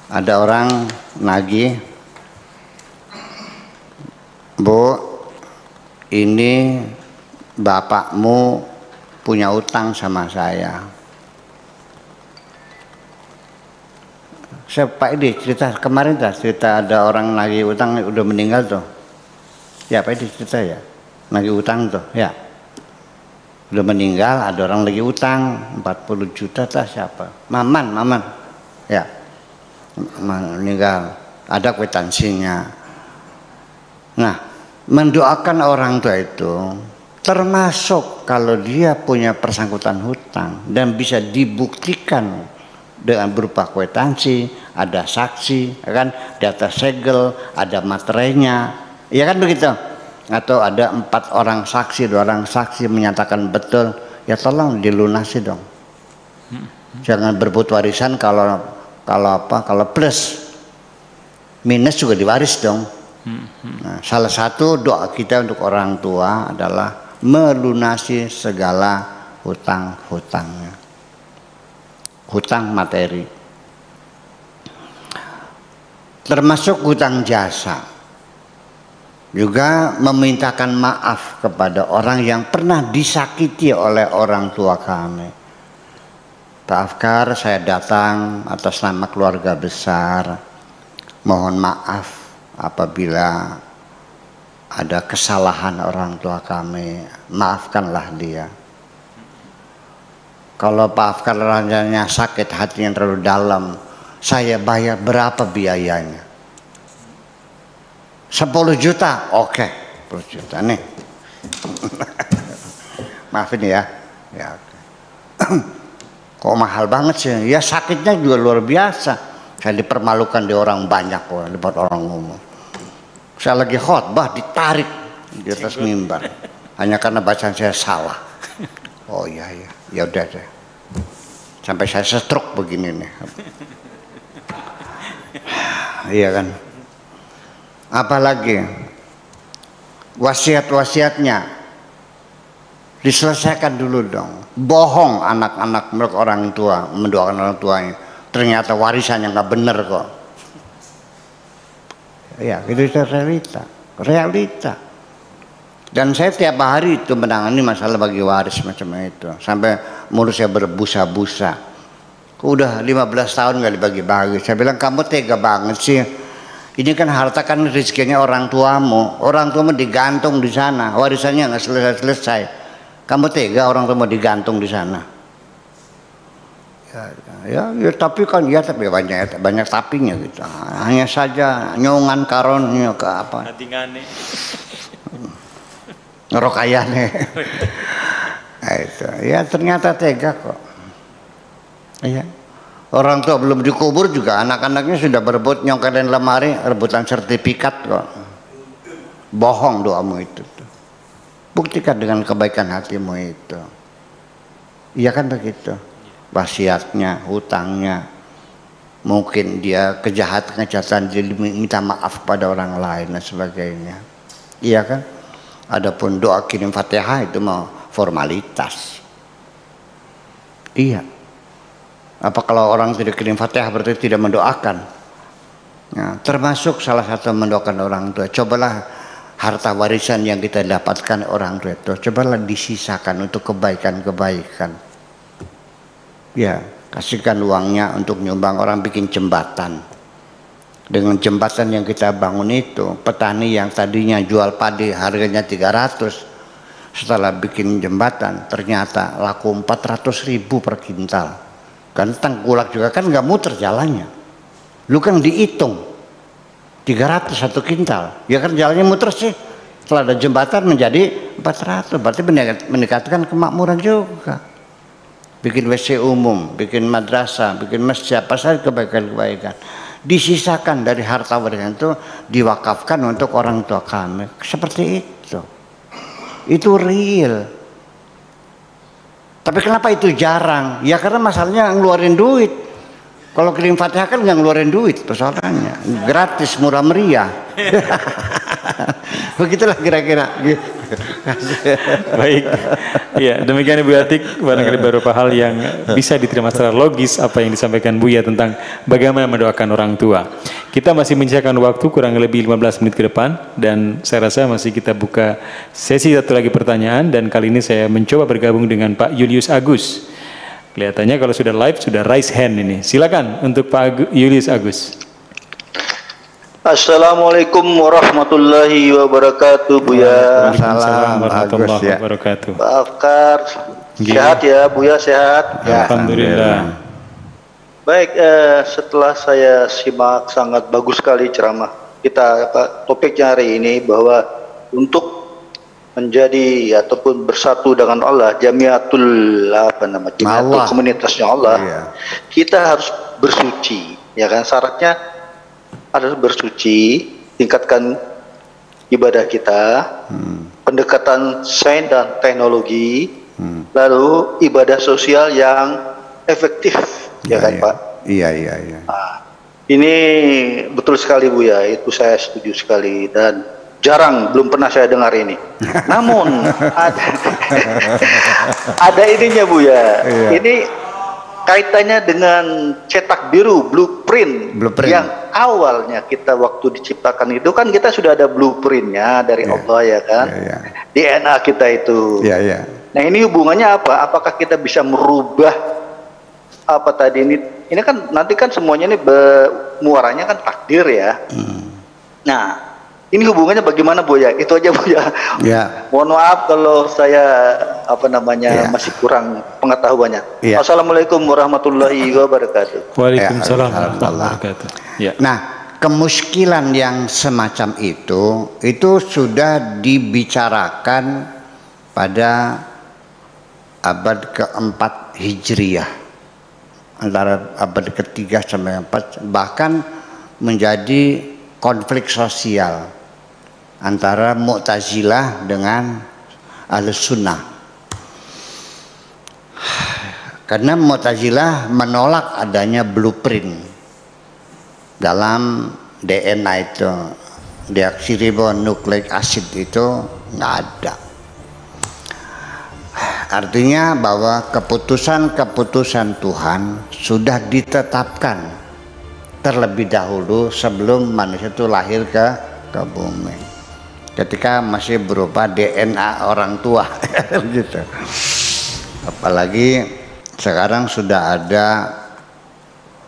Ada orang nagih, Bu, ini bapakmu punya utang sama saya. Pak Edi cerita kemarin cerita ada orang nagih utang udah meninggal tuh. Ya Pak Edi cerita ya. Lagi utang tuh ya, udah meninggal, ada orang lagi utang 40 juta tak siapa, Maman ya, meninggal, ada kwitansinya. Nah, mendoakan orang tua itu termasuk kalau dia punya persangkutan hutang dan bisa dibuktikan dengan berupa kwitansi, ada saksi, kan, data segel, ada materainya, ya kan begitu. Atau ada 4 orang saksi, 2 orang saksi menyatakan betul, ya tolong dilunasi dong. Jangan berebut warisan kalau plus minus juga diwaris dong. Nah, salah satu doa kita untuk orang tua adalah melunasi segala hutang-hutangnya, hutang materi, termasuk hutang jasa. Juga memintakan maaf kepada orang yang pernah disakiti oleh orang tua kami. Pak Afkar, saya datang atas nama keluarga besar. Mohon maaf apabila ada kesalahan orang tua kami. Maafkanlah dia. Kalau Pak Afkar rasanya sakit hati yang terlalu dalam, saya bayar berapa biayanya? 10 juta, oke, 10 juta nih. Maafin ya. Kok mahal banget sih? Ya sakitnya juga luar biasa. Saya dipermalukan di orang banyak kok, di depan orang umum. Saya lagi khotbah ditarik di atas mimbar hanya karena bacaan saya salah. Oh iya, ya udah deh. Sampai saya stroke begini nih. Iya kan. Apalagi wasiat-wasiatnya diselesaikan dulu dong. Bohong anak-anak mereka orang tua, mendoakan orang tuanya. Ternyata warisannya nggak bener kok. Ya, itu realita. Dan saya tiap hari itu menangani masalah bagi waris macam itu. Sampai mulut saya berbusa-busa. Udah 15 tahun nggak dibagi-bagi. Saya bilang kamu tega banget sih. Ini kan harta kan rezekinya orang tuamu. Orang tuamu digantung di sana. Warisannya nggak selesai-selesai. Kamu tega orang tuamu digantung di sana. Ya, tapi kan ya tapi banyak tapinya gitu. Hanya saja nyongan karonnya ke apa? Ngerokayane. Itu. Ya ternyata tega kok. Iya. Orang tua belum dikubur juga anak-anaknya sudah berebut nyongkelin lemari, rebutan sertifikat kok. Bohong doamu itu. Buktikan dengan kebaikan hatimu itu. Iya kan begitu. Wasiatnya, hutangnya, mungkin dia kejahatan jadi minta maaf pada orang lain dan sebagainya. Iya kan? Adapun doa kirim Fatihah itu mau formalitas. Iya. Apa kalau orang tidak kirim Fatihah berarti tidak mendoakan? Nah, termasuk salah satu mendoakan orang tua. Cobalah harta warisan yang kita dapatkan orang tua itu, cobalah disisakan untuk kebaikan-kebaikan. Ya, kasihkan uangnya untuk nyumbang orang bikin jembatan. Dengan jembatan yang kita bangun itu, petani yang tadinya jual padi harganya 300, setelah bikin jembatan ternyata laku 400.000 per kintal. Kan tengkulak juga kan nggak muter jalannya. Lu kan dihitung 300 satu kintal, ya kan jalannya muter sih. Setelah ada jembatan menjadi 400, berarti meningkatkan kemakmuran juga. Bikin WC umum, bikin madrasah, bikin masjid, apa saja kebaikan-kebaikan. Disisakan dari harta warisan itu diwakafkan untuk orang tua kami. Seperti itu. Itu real. Tapi kenapa itu jarang? Ya karena masalahnya ngeluarin duit. Kalau kirim Fatihah kan nggak ngeluarin duit persoalannya. Gratis, murah meriah. Begitulah kira-kira. Baik, ya demikian Ibu Atik, barangkali beberapa hal yang bisa diterima secara logis apa yang disampaikan Buya tentang bagaimana mendoakan orang tua. Kita masih menyisakan waktu kurang lebih 15 menit ke depan dan saya rasa masih kita buka sesi satu lagi pertanyaan dan kali ini saya mencoba bergabung dengan Pak Julius Agus. Kelihatannya kalau sudah live sudah raise hand ini. Silakan untuk Pak Julius Agus. Assalamualaikum warahmatullahi wabarakatuh, Buya. Waalaikumsalam warahmatullahi wabarakatuh. Pak Afkar, sehat ya, Buya, sehat? Ya, alhamdulillah. Baik, setelah saya simak sangat bagus sekali ceramah kita, topiknya hari ini bahwa untuk menjadi ataupun bersatu dengan Allah, jamiatul komunitasnya Allah, kita harus bersuci, ya kan? Syaratnya harus bersuci, tingkatkan ibadah kita, pendekatan sains dan teknologi, lalu ibadah sosial yang efektif, ya kan Pak? Iya. Nah, ini betul sekali Buya, itu saya setuju sekali dan belum pernah saya dengar ini. Namun ada ininya Buya, ini kaitannya dengan cetak biru, blueprint yang awalnya kita waktu diciptakan itu kan kita sudah ada blueprintnya dari Allah ya kan, DNA kita itu. Nah ini hubungannya apa? Apakah kita bisa merubah apa tadi ini kan nanti kan semuanya ini muaranya kan takdir ya. Nah ini hubungannya bagaimana Buya? Itu aja Buya. Mohon maaf kalau saya masih kurang pengetahuannya. Assalamualaikum warahmatullahi wabarakatuh. Waalaikumsalam warahmatullahi wabarakatuh. Nah, kemuskilan yang semacam itu sudah dibicarakan pada abad keempat Hijriyah. antara abad ketiga sampai 4, bahkan menjadi konflik sosial antara Mu'tazilah dengan Ahlus Sunnah. Karena Mu'tazilah menolak adanya blueprint dalam DNA itu, deoksiribonukleik acid itu nggak ada. Artinya bahwa keputusan-keputusan Tuhan sudah ditetapkan terlebih dahulu sebelum manusia itu lahir ke bumi, ketika masih berupa DNA orang tua gitu. Apalagi sekarang sudah ada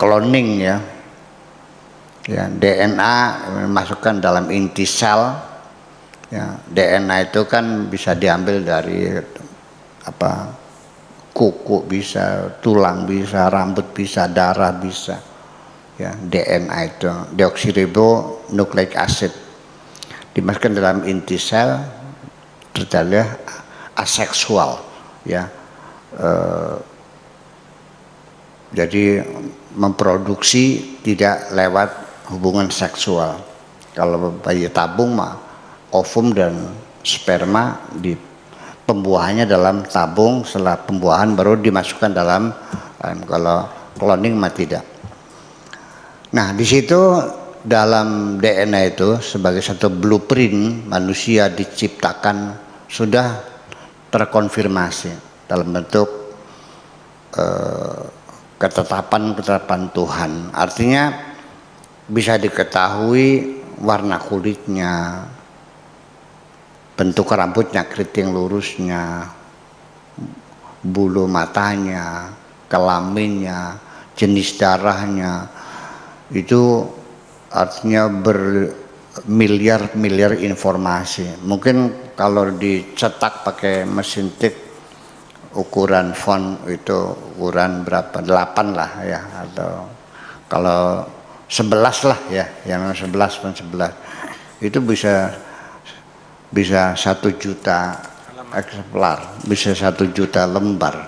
cloning ya, DNA masukkan dalam inti sel ya. DNA itu kan bisa diambil dari kuku bisa, tulang bisa, rambut bisa, darah bisa ya. DNA itu deoksiribonukleik acid dimasukkan dalam inti sel, terjadi aseksual ya. Jadi memproduksi tidak lewat hubungan seksual. Kalau bayi tabung mah ovum dan sperma di pembuahannya dalam tabung, setelah pembuahan baru dimasukkan dalam kalau cloning mah tidak. Nah, di situ dalam DNA itu sebagai satu blueprint manusia diciptakan sudah terkonfirmasi dalam bentuk ketetapan Tuhan. Artinya bisa diketahui warna kulitnya, bentuk rambutnya, keriting lurusnya, bulu matanya, kelaminnya, jenis darahnya. Itu artinya bermiliar-miliar informasi. Mungkin kalau dicetak pakai mesin tik ukuran font itu ukuran berapa? 8 lah ya, atau kalau 11 lah ya, yang 11 font 11 itu bisa 1 juta eksemplar, bisa 1 juta lembar.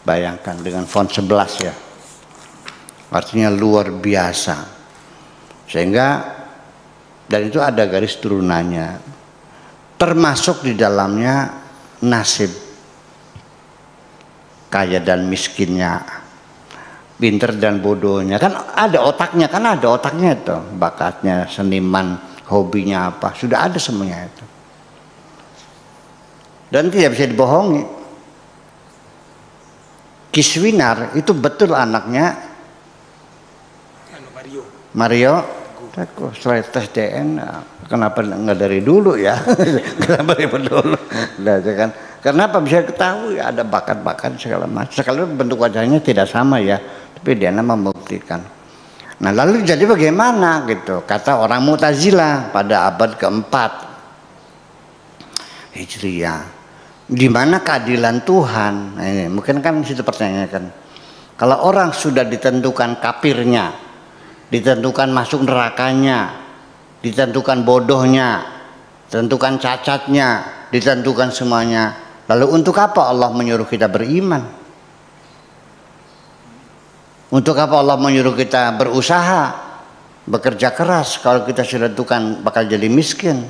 Bayangkan dengan font 11 ya, artinya luar biasa. Sehingga dan itu ada garis turunannya, termasuk di dalamnya nasib kaya dan miskinnya, pinter dan bodohnya, kan ada otaknya, itu bakatnya, seniman, hobinya apa, sudah ada semuanya itu dan tidak bisa dibohongi. Kiswinar itu betul anaknya Mario. Setelah tes DNA, kenapa nggak dari dulu ya? Kenapa dari dulu? Nah, kan? Kenapa bisa ketahui ada bakat-bakat segala macam. Sekalipun bentuk wajahnya tidak sama ya, tapi DNA membuktikan. Nah, lalu jadi bagaimana gitu? Kata orang Mu'tazilah pada abad keempat Hijriah, di mana keadilan Tuhan? Nah, ini mungkin kan situ pertanyaannya kan. Kalau orang sudah ditentukan kafirnya, ditentukan masuk nerakanya, ditentukan bodohnya, ditentukan cacatnya, ditentukan semuanya, lalu untuk apa Allah menyuruh kita beriman? Untuk apa Allah menyuruh kita berusaha, bekerja keras kalau kita sudah tentukan bakal jadi miskin?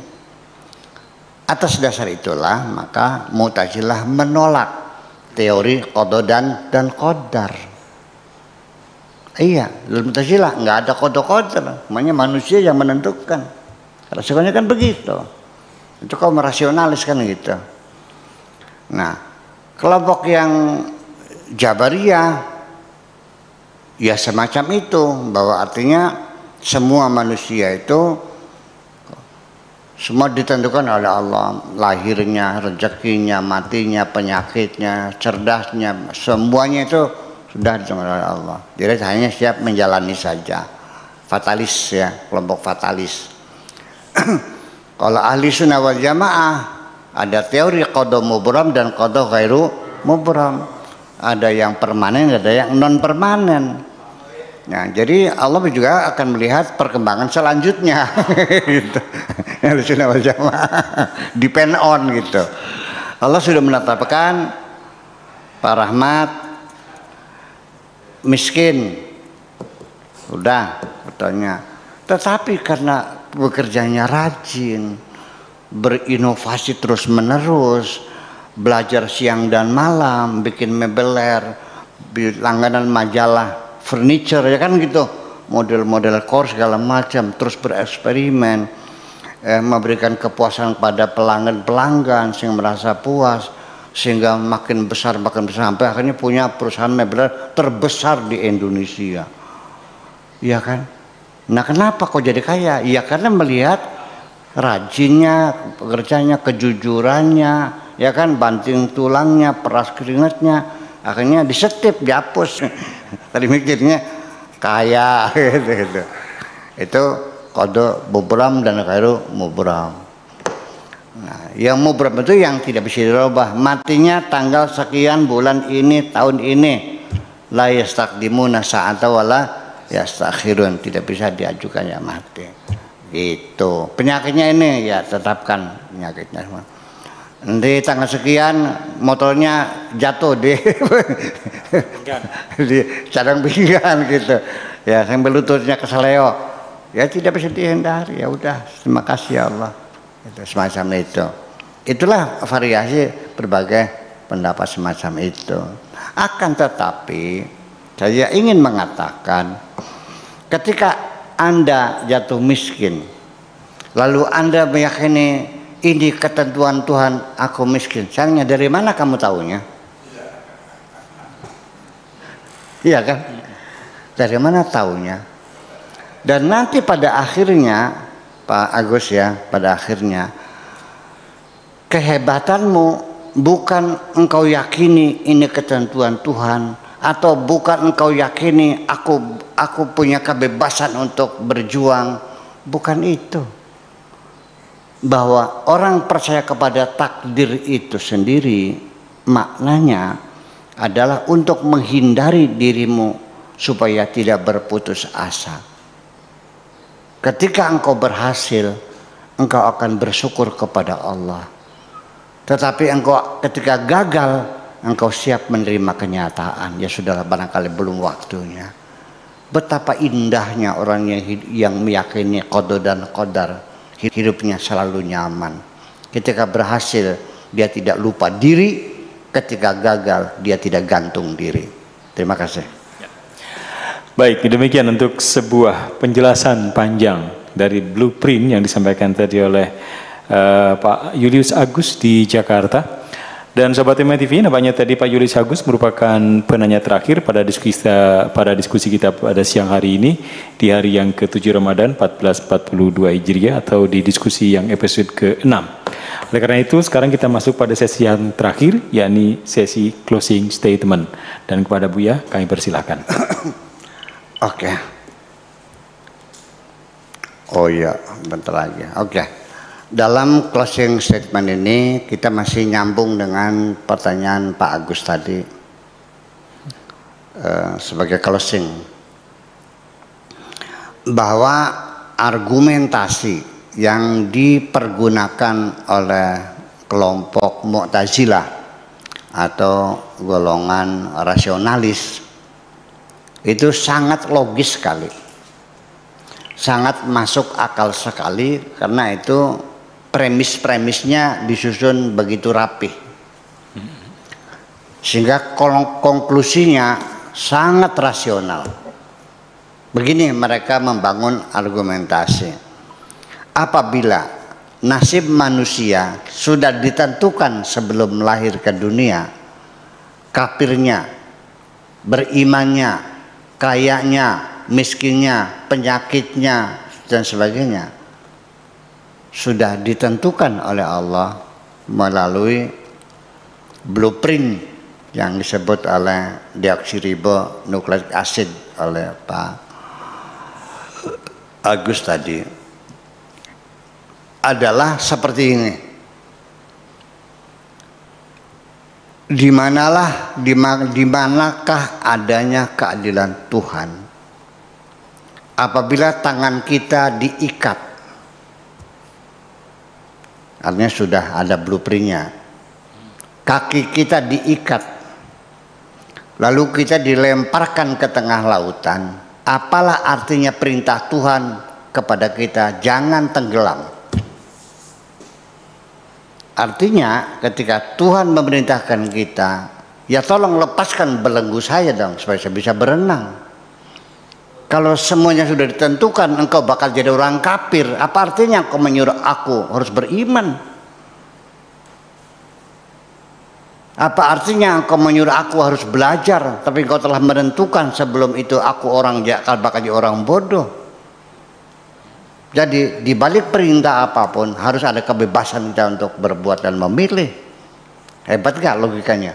Atas dasar itulah maka Mu'tazilah menolak teori qada dan qadar. Iya, dalam Mu'tazilah nggak ada qada-qadar, namanya manusia yang menentukan. Rasanya kan begitu. Itu kaum rasionalis kan gitu. Nah, kelompok yang Jabariyah ya semacam itu, bahwa artinya semua manusia itu semua ditentukan oleh Allah, lahirnya, rezekinya, matinya, penyakitnya, cerdasnya, semuanya itu sudah ditentukan oleh Allah. Jadi hanya siap menjalani saja. Fatalis ya, kelompok fatalis. Kalau ahli sunnah wal jamaah ada teori qada mubram dan qada ghairu mubram. Ada yang permanen, ada yang non permanen. Nah, jadi Allah juga akan melihat perkembangan selanjutnya. Gitu. Ahli sunnah wal jamaah depend on gitu. Allah sudah menetapkan Pak Rahmat miskin, udah katanya. Tetapi karena bekerjanya rajin, berinovasi terus menerus, belajar siang dan malam, bikin mebeler, langganan majalah furniture ya kan gitu, model-model course segala macam, terus bereksperimen, memberikan kepuasan pada pelanggan sehingga merasa puas, sehingga makin besar sampai akhirnya punya perusahaan mebeler terbesar di Indonesia, ya kan? Nah kenapa kok jadi kaya? Ya karena melihat rajinnya, pekerjaannya, kejujurannya, ya kan, banting tulangnya, peras keringatnya, akhirnya disetip, dihapus. Tadi mikirnya kaya gitu. Itu kode mubram dan khairu mubram. Nah, yang mubram itu yang tidak bisa dirubah, matinya tanggal sekian bulan ini tahun ini, la yastaqdimuna sa'ata wala yastakhirun, tidak bisa diajukan ya mati. Gitu. Penyakitnya ini ya tetapkan penyakitnya semua. Nanti tanggal sekian motornya jatuh di cadang pinggang gitu. Ya sambil lututnya keseleo. Ya tidak bisa dihindari. Ya udah, terima kasih ya Allah. Itu semacam itu. Itulah variasi berbagai pendapat semacam itu. Akan tetapi saya ingin mengatakan, ketika Anda jatuh miskin, lalu Anda meyakini ini ketentuan Tuhan, aku miskin. Sayangnya dari mana kamu tahunya? Iya kan? Dari mana tahunya? Dan nanti pada akhirnya, Pak Agus ya, pada akhirnya kehebatanmu bukan engkau yakini ini ketentuan Tuhan, atau bukan engkau yakini aku punya kebebasan untuk berjuang, bukan itu. Bahwa orang percaya kepada takdir itu sendiri maknanya adalah untuk menghindari dirimu supaya tidak berputus asa. Ketika engkau berhasil, engkau akan bersyukur kepada Allah. Tetapi engkau ketika gagal, engkau siap menerima kenyataan. Ya sudahlah, barangkali belum waktunya. Betapa indahnya orang yang meyakini qada dan qadar, hidupnya selalu nyaman. Ketika berhasil, dia tidak lupa diri. Ketika gagal, dia tidak gantung diri. Terima kasih. Ya. Baik, demikian untuk sebuah penjelasan panjang dari blueprint yang disampaikan tadi oleh Pak Julius Agus di Jakarta. Dan Sobat Hima TV, nampaknya tadi Pak Julius Agus merupakan penanya terakhir pada diskusi kita pada siang hari ini, di hari yang ke-7 Ramadan 1442 Hijriah, atau di diskusi yang episode ke-6. Oleh karena itu, sekarang kita masuk pada sesi yang terakhir, yakni sesi closing statement. Dan kepada Buya, kami persilakan. Oke. Oh iya, bentar lagi. Oke. Dalam closing statement ini kita masih nyambung dengan pertanyaan Pak Agus tadi sebagai closing, bahwa argumentasi yang dipergunakan oleh kelompok Mu'tazilah atau golongan rasionalis itu sangat logis sekali, sangat masuk akal sekali, karena itu premis-premisnya disusun begitu rapih, sehingga konklusinya sangat rasional. Begini mereka membangun argumentasi: apabila nasib manusia sudah ditentukan sebelum lahir ke dunia, kafirnya, berimannya, kayanya, miskinnya, penyakitnya, dan sebagainya sudah ditentukan oleh Allah melalui blueprint yang disebut oleh deoksiribonukleik acid oleh Pak Agus tadi, adalah seperti ini. Di manakah adanya keadilan Tuhan? Apabila tangan kita diikat, artinya sudah ada blueprintnya. Kaki kita diikat, lalu kita dilemparkan ke tengah lautan, apalah artinya perintah Tuhan kepada kita, jangan tenggelam. Artinya ketika Tuhan memerintahkan kita, ya tolong lepaskan belenggu saya dong supaya saya bisa berenang. Kalau semuanya sudah ditentukan, engkau bakal jadi orang kafir, apa artinya engkau menyuruh aku harus beriman? Apa artinya engkau menyuruh aku harus belajar, tapi engkau telah menentukan sebelum itu aku orang bakal jadi orang bodoh. Jadi di balik perintah apapun harus ada kebebasan kita untuk berbuat dan memilih. Hebat gak logikanya?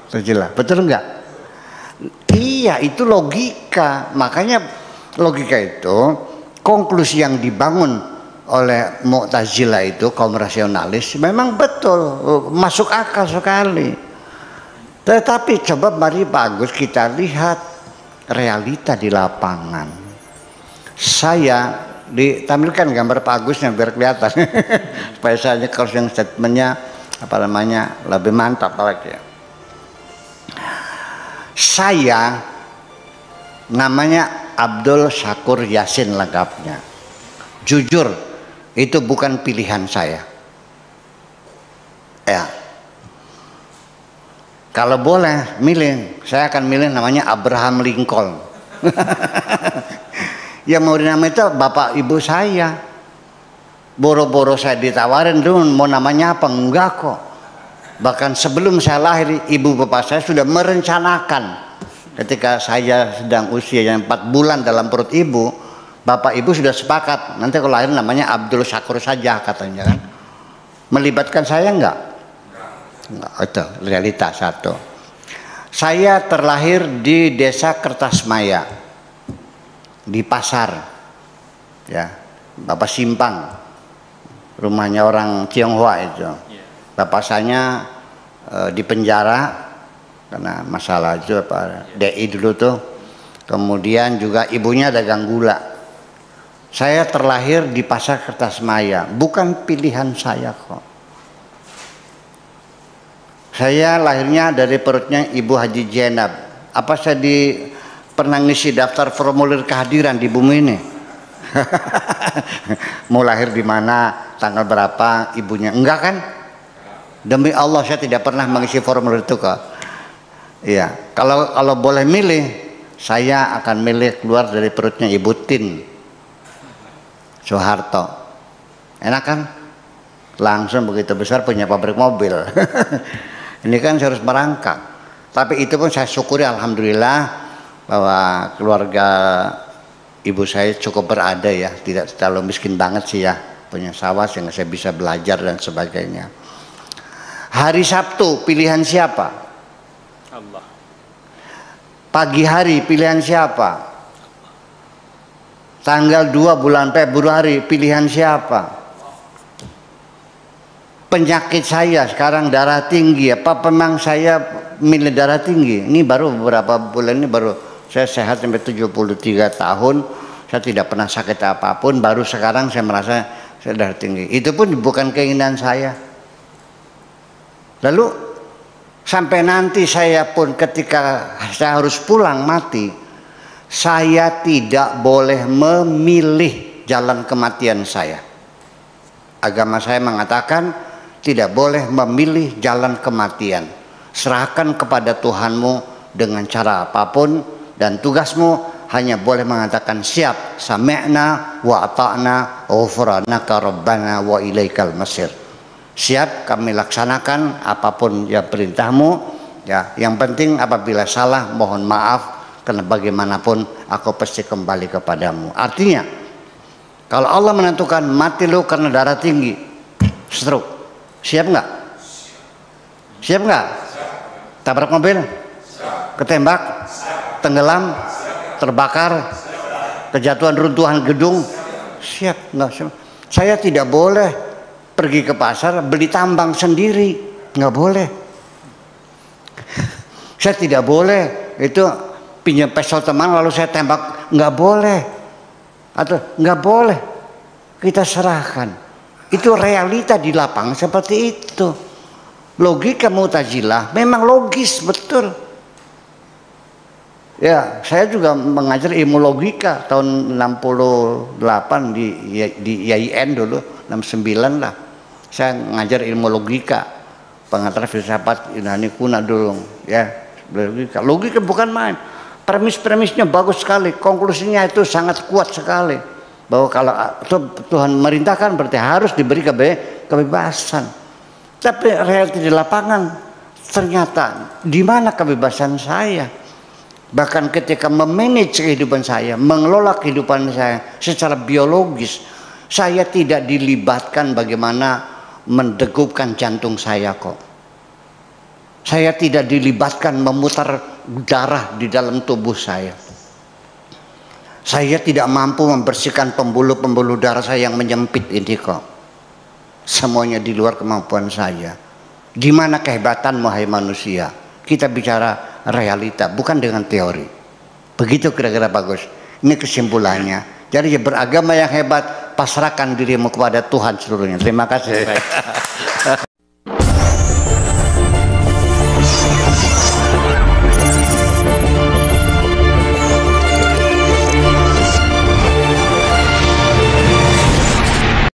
Jelas, betul nggak? Iya, itu logika. Makanya logika itu konklusi yang dibangun oleh Mu'tazilah itu, kaum rasionalis, memang betul, masuk akal sekali. Tetapi coba mari Pak Agus kita lihat realita di lapangan. Saya ditampilkan gambar Pak Agus yang biar kelihatan supaya saya closing statementnya lebih mantap lagi. Saya namanya Abdul Syakur Yasin lengkapnya. Jujur, itu bukan pilihan saya. Ya. Kalau boleh milih, saya akan milih namanya Abraham Lincoln. Yang mau dinamai itu bapak ibu saya. Boro-boro saya ditawarin dulu mau namanya apa, enggak kok. Bahkan sebelum saya lahir, ibu bapak saya sudah merencanakan. Ketika saya sedang usia yang 4 bulan dalam perut ibu, bapak ibu sudah sepakat, nanti kalau lahir namanya Abdul Syakur saja katanya kan. Melibatkan saya enggak? Enggak, itu realita satu. Saya terlahir di desa Kertasmaya, di pasar, ya, Bapak Simpang, rumahnya orang Tionghoa itu. Bapak saya di penjara karena masalah itu apa DI dulu tuh. Kemudian juga ibunya dagang gula. Saya terlahir di pasar Kertasmaya, bukan pilihan saya kok. Saya lahirnya dari perutnya Ibu Haji Jenab. Apa saya pernah ngisi daftar formulir kehadiran di bumi ini? Mau lahir di mana, tanggal berapa, ibunya? Enggak kan? Demi Allah saya tidak pernah mengisi formulir itu kok. Iya, kalau boleh milih, saya akan milih keluar dari perutnya Ibu Tin Soeharto. Enak kan? Langsung begitu besar punya pabrik mobil. Ini kan saya harus merangkak. Tapi itu pun saya syukuri alhamdulillah bahwa keluarga ibu saya cukup berada ya, tidak terlalu miskin banget sih ya, punya sawah sehingga saya bisa belajar dan sebagainya. Hari Sabtu pilihan siapa? Allah. Pagi hari pilihan siapa? Tanggal 2 bulan Februari pilihan siapa? Penyakit saya sekarang darah tinggi, apa memang saya milih darah tinggi? Ini baru beberapa bulan ini baru saya sehat sampai 73 tahun, saya tidak pernah sakit apapun, baru sekarang saya merasa saya darah tinggi. Itu pun bukan keinginan saya. Lalu sampai nanti saya pun ketika saya harus pulang mati, saya tidak boleh memilih jalan kematian saya. Agama saya mengatakan tidak boleh memilih jalan kematian. Serahkan kepada Tuhanmu dengan cara apapun, dan tugasmu hanya boleh mengatakan siap, sami'na wa ata'na ghufranaka rabbana wa ilaikal masir. Siap, kami laksanakan apapun yang perintahmu ya. Yang penting apabila salah mohon maaf, karena bagaimanapun aku pasti kembali kepadamu. Artinya kalau Allah menentukan mati lu karena darah tinggi, stroke, siap nggak? Siap nggak? Tabrak mobil? Ketembak? Tenggelam? Terbakar? Kejatuhan runtuhan gedung? Siap nggak? Saya tidak boleh pergi ke pasar beli tambang sendiri, nggak boleh. Saya tidak boleh itu pinjam pistol teman lalu saya tembak, nggak boleh. Atau nggak boleh, kita serahkan. Itu realita di lapangan seperti itu. Logika Mu'tazilah memang logis betul. Ya, saya juga mengajar ilmu logika tahun 68 di IAIN dulu, 69 lah. Saya ngajar ilmu logika, pengantar filsafat Yunani kuno dulu, ya. Logika bukan main. Premis-premisnya bagus sekali, konklusinya itu sangat kuat sekali. Bahwa kalau Tuhan merintahkan berarti harus diberi kebebasan. Tapi realita di lapangan ternyata di mana kebebasan saya? Bahkan ketika memanage kehidupan saya, mengelola kehidupan saya secara biologis, saya tidak dilibatkan bagaimana mendegupkan jantung saya kok. Saya tidak dilibatkan memutar darah di dalam tubuh saya. Saya tidak mampu membersihkan pembuluh-pembuluh darah saya yang menyempit ini kok. Semuanya di luar kemampuan saya. Di mana kehebatan wahai manusia? Kita bicara realita, bukan dengan teori. Begitu kira-kira bagus. Ini kesimpulannya. Jadi beragama yang hebat, pasrahkan dirimu kepada Tuhan seluruhnya. Terima kasih.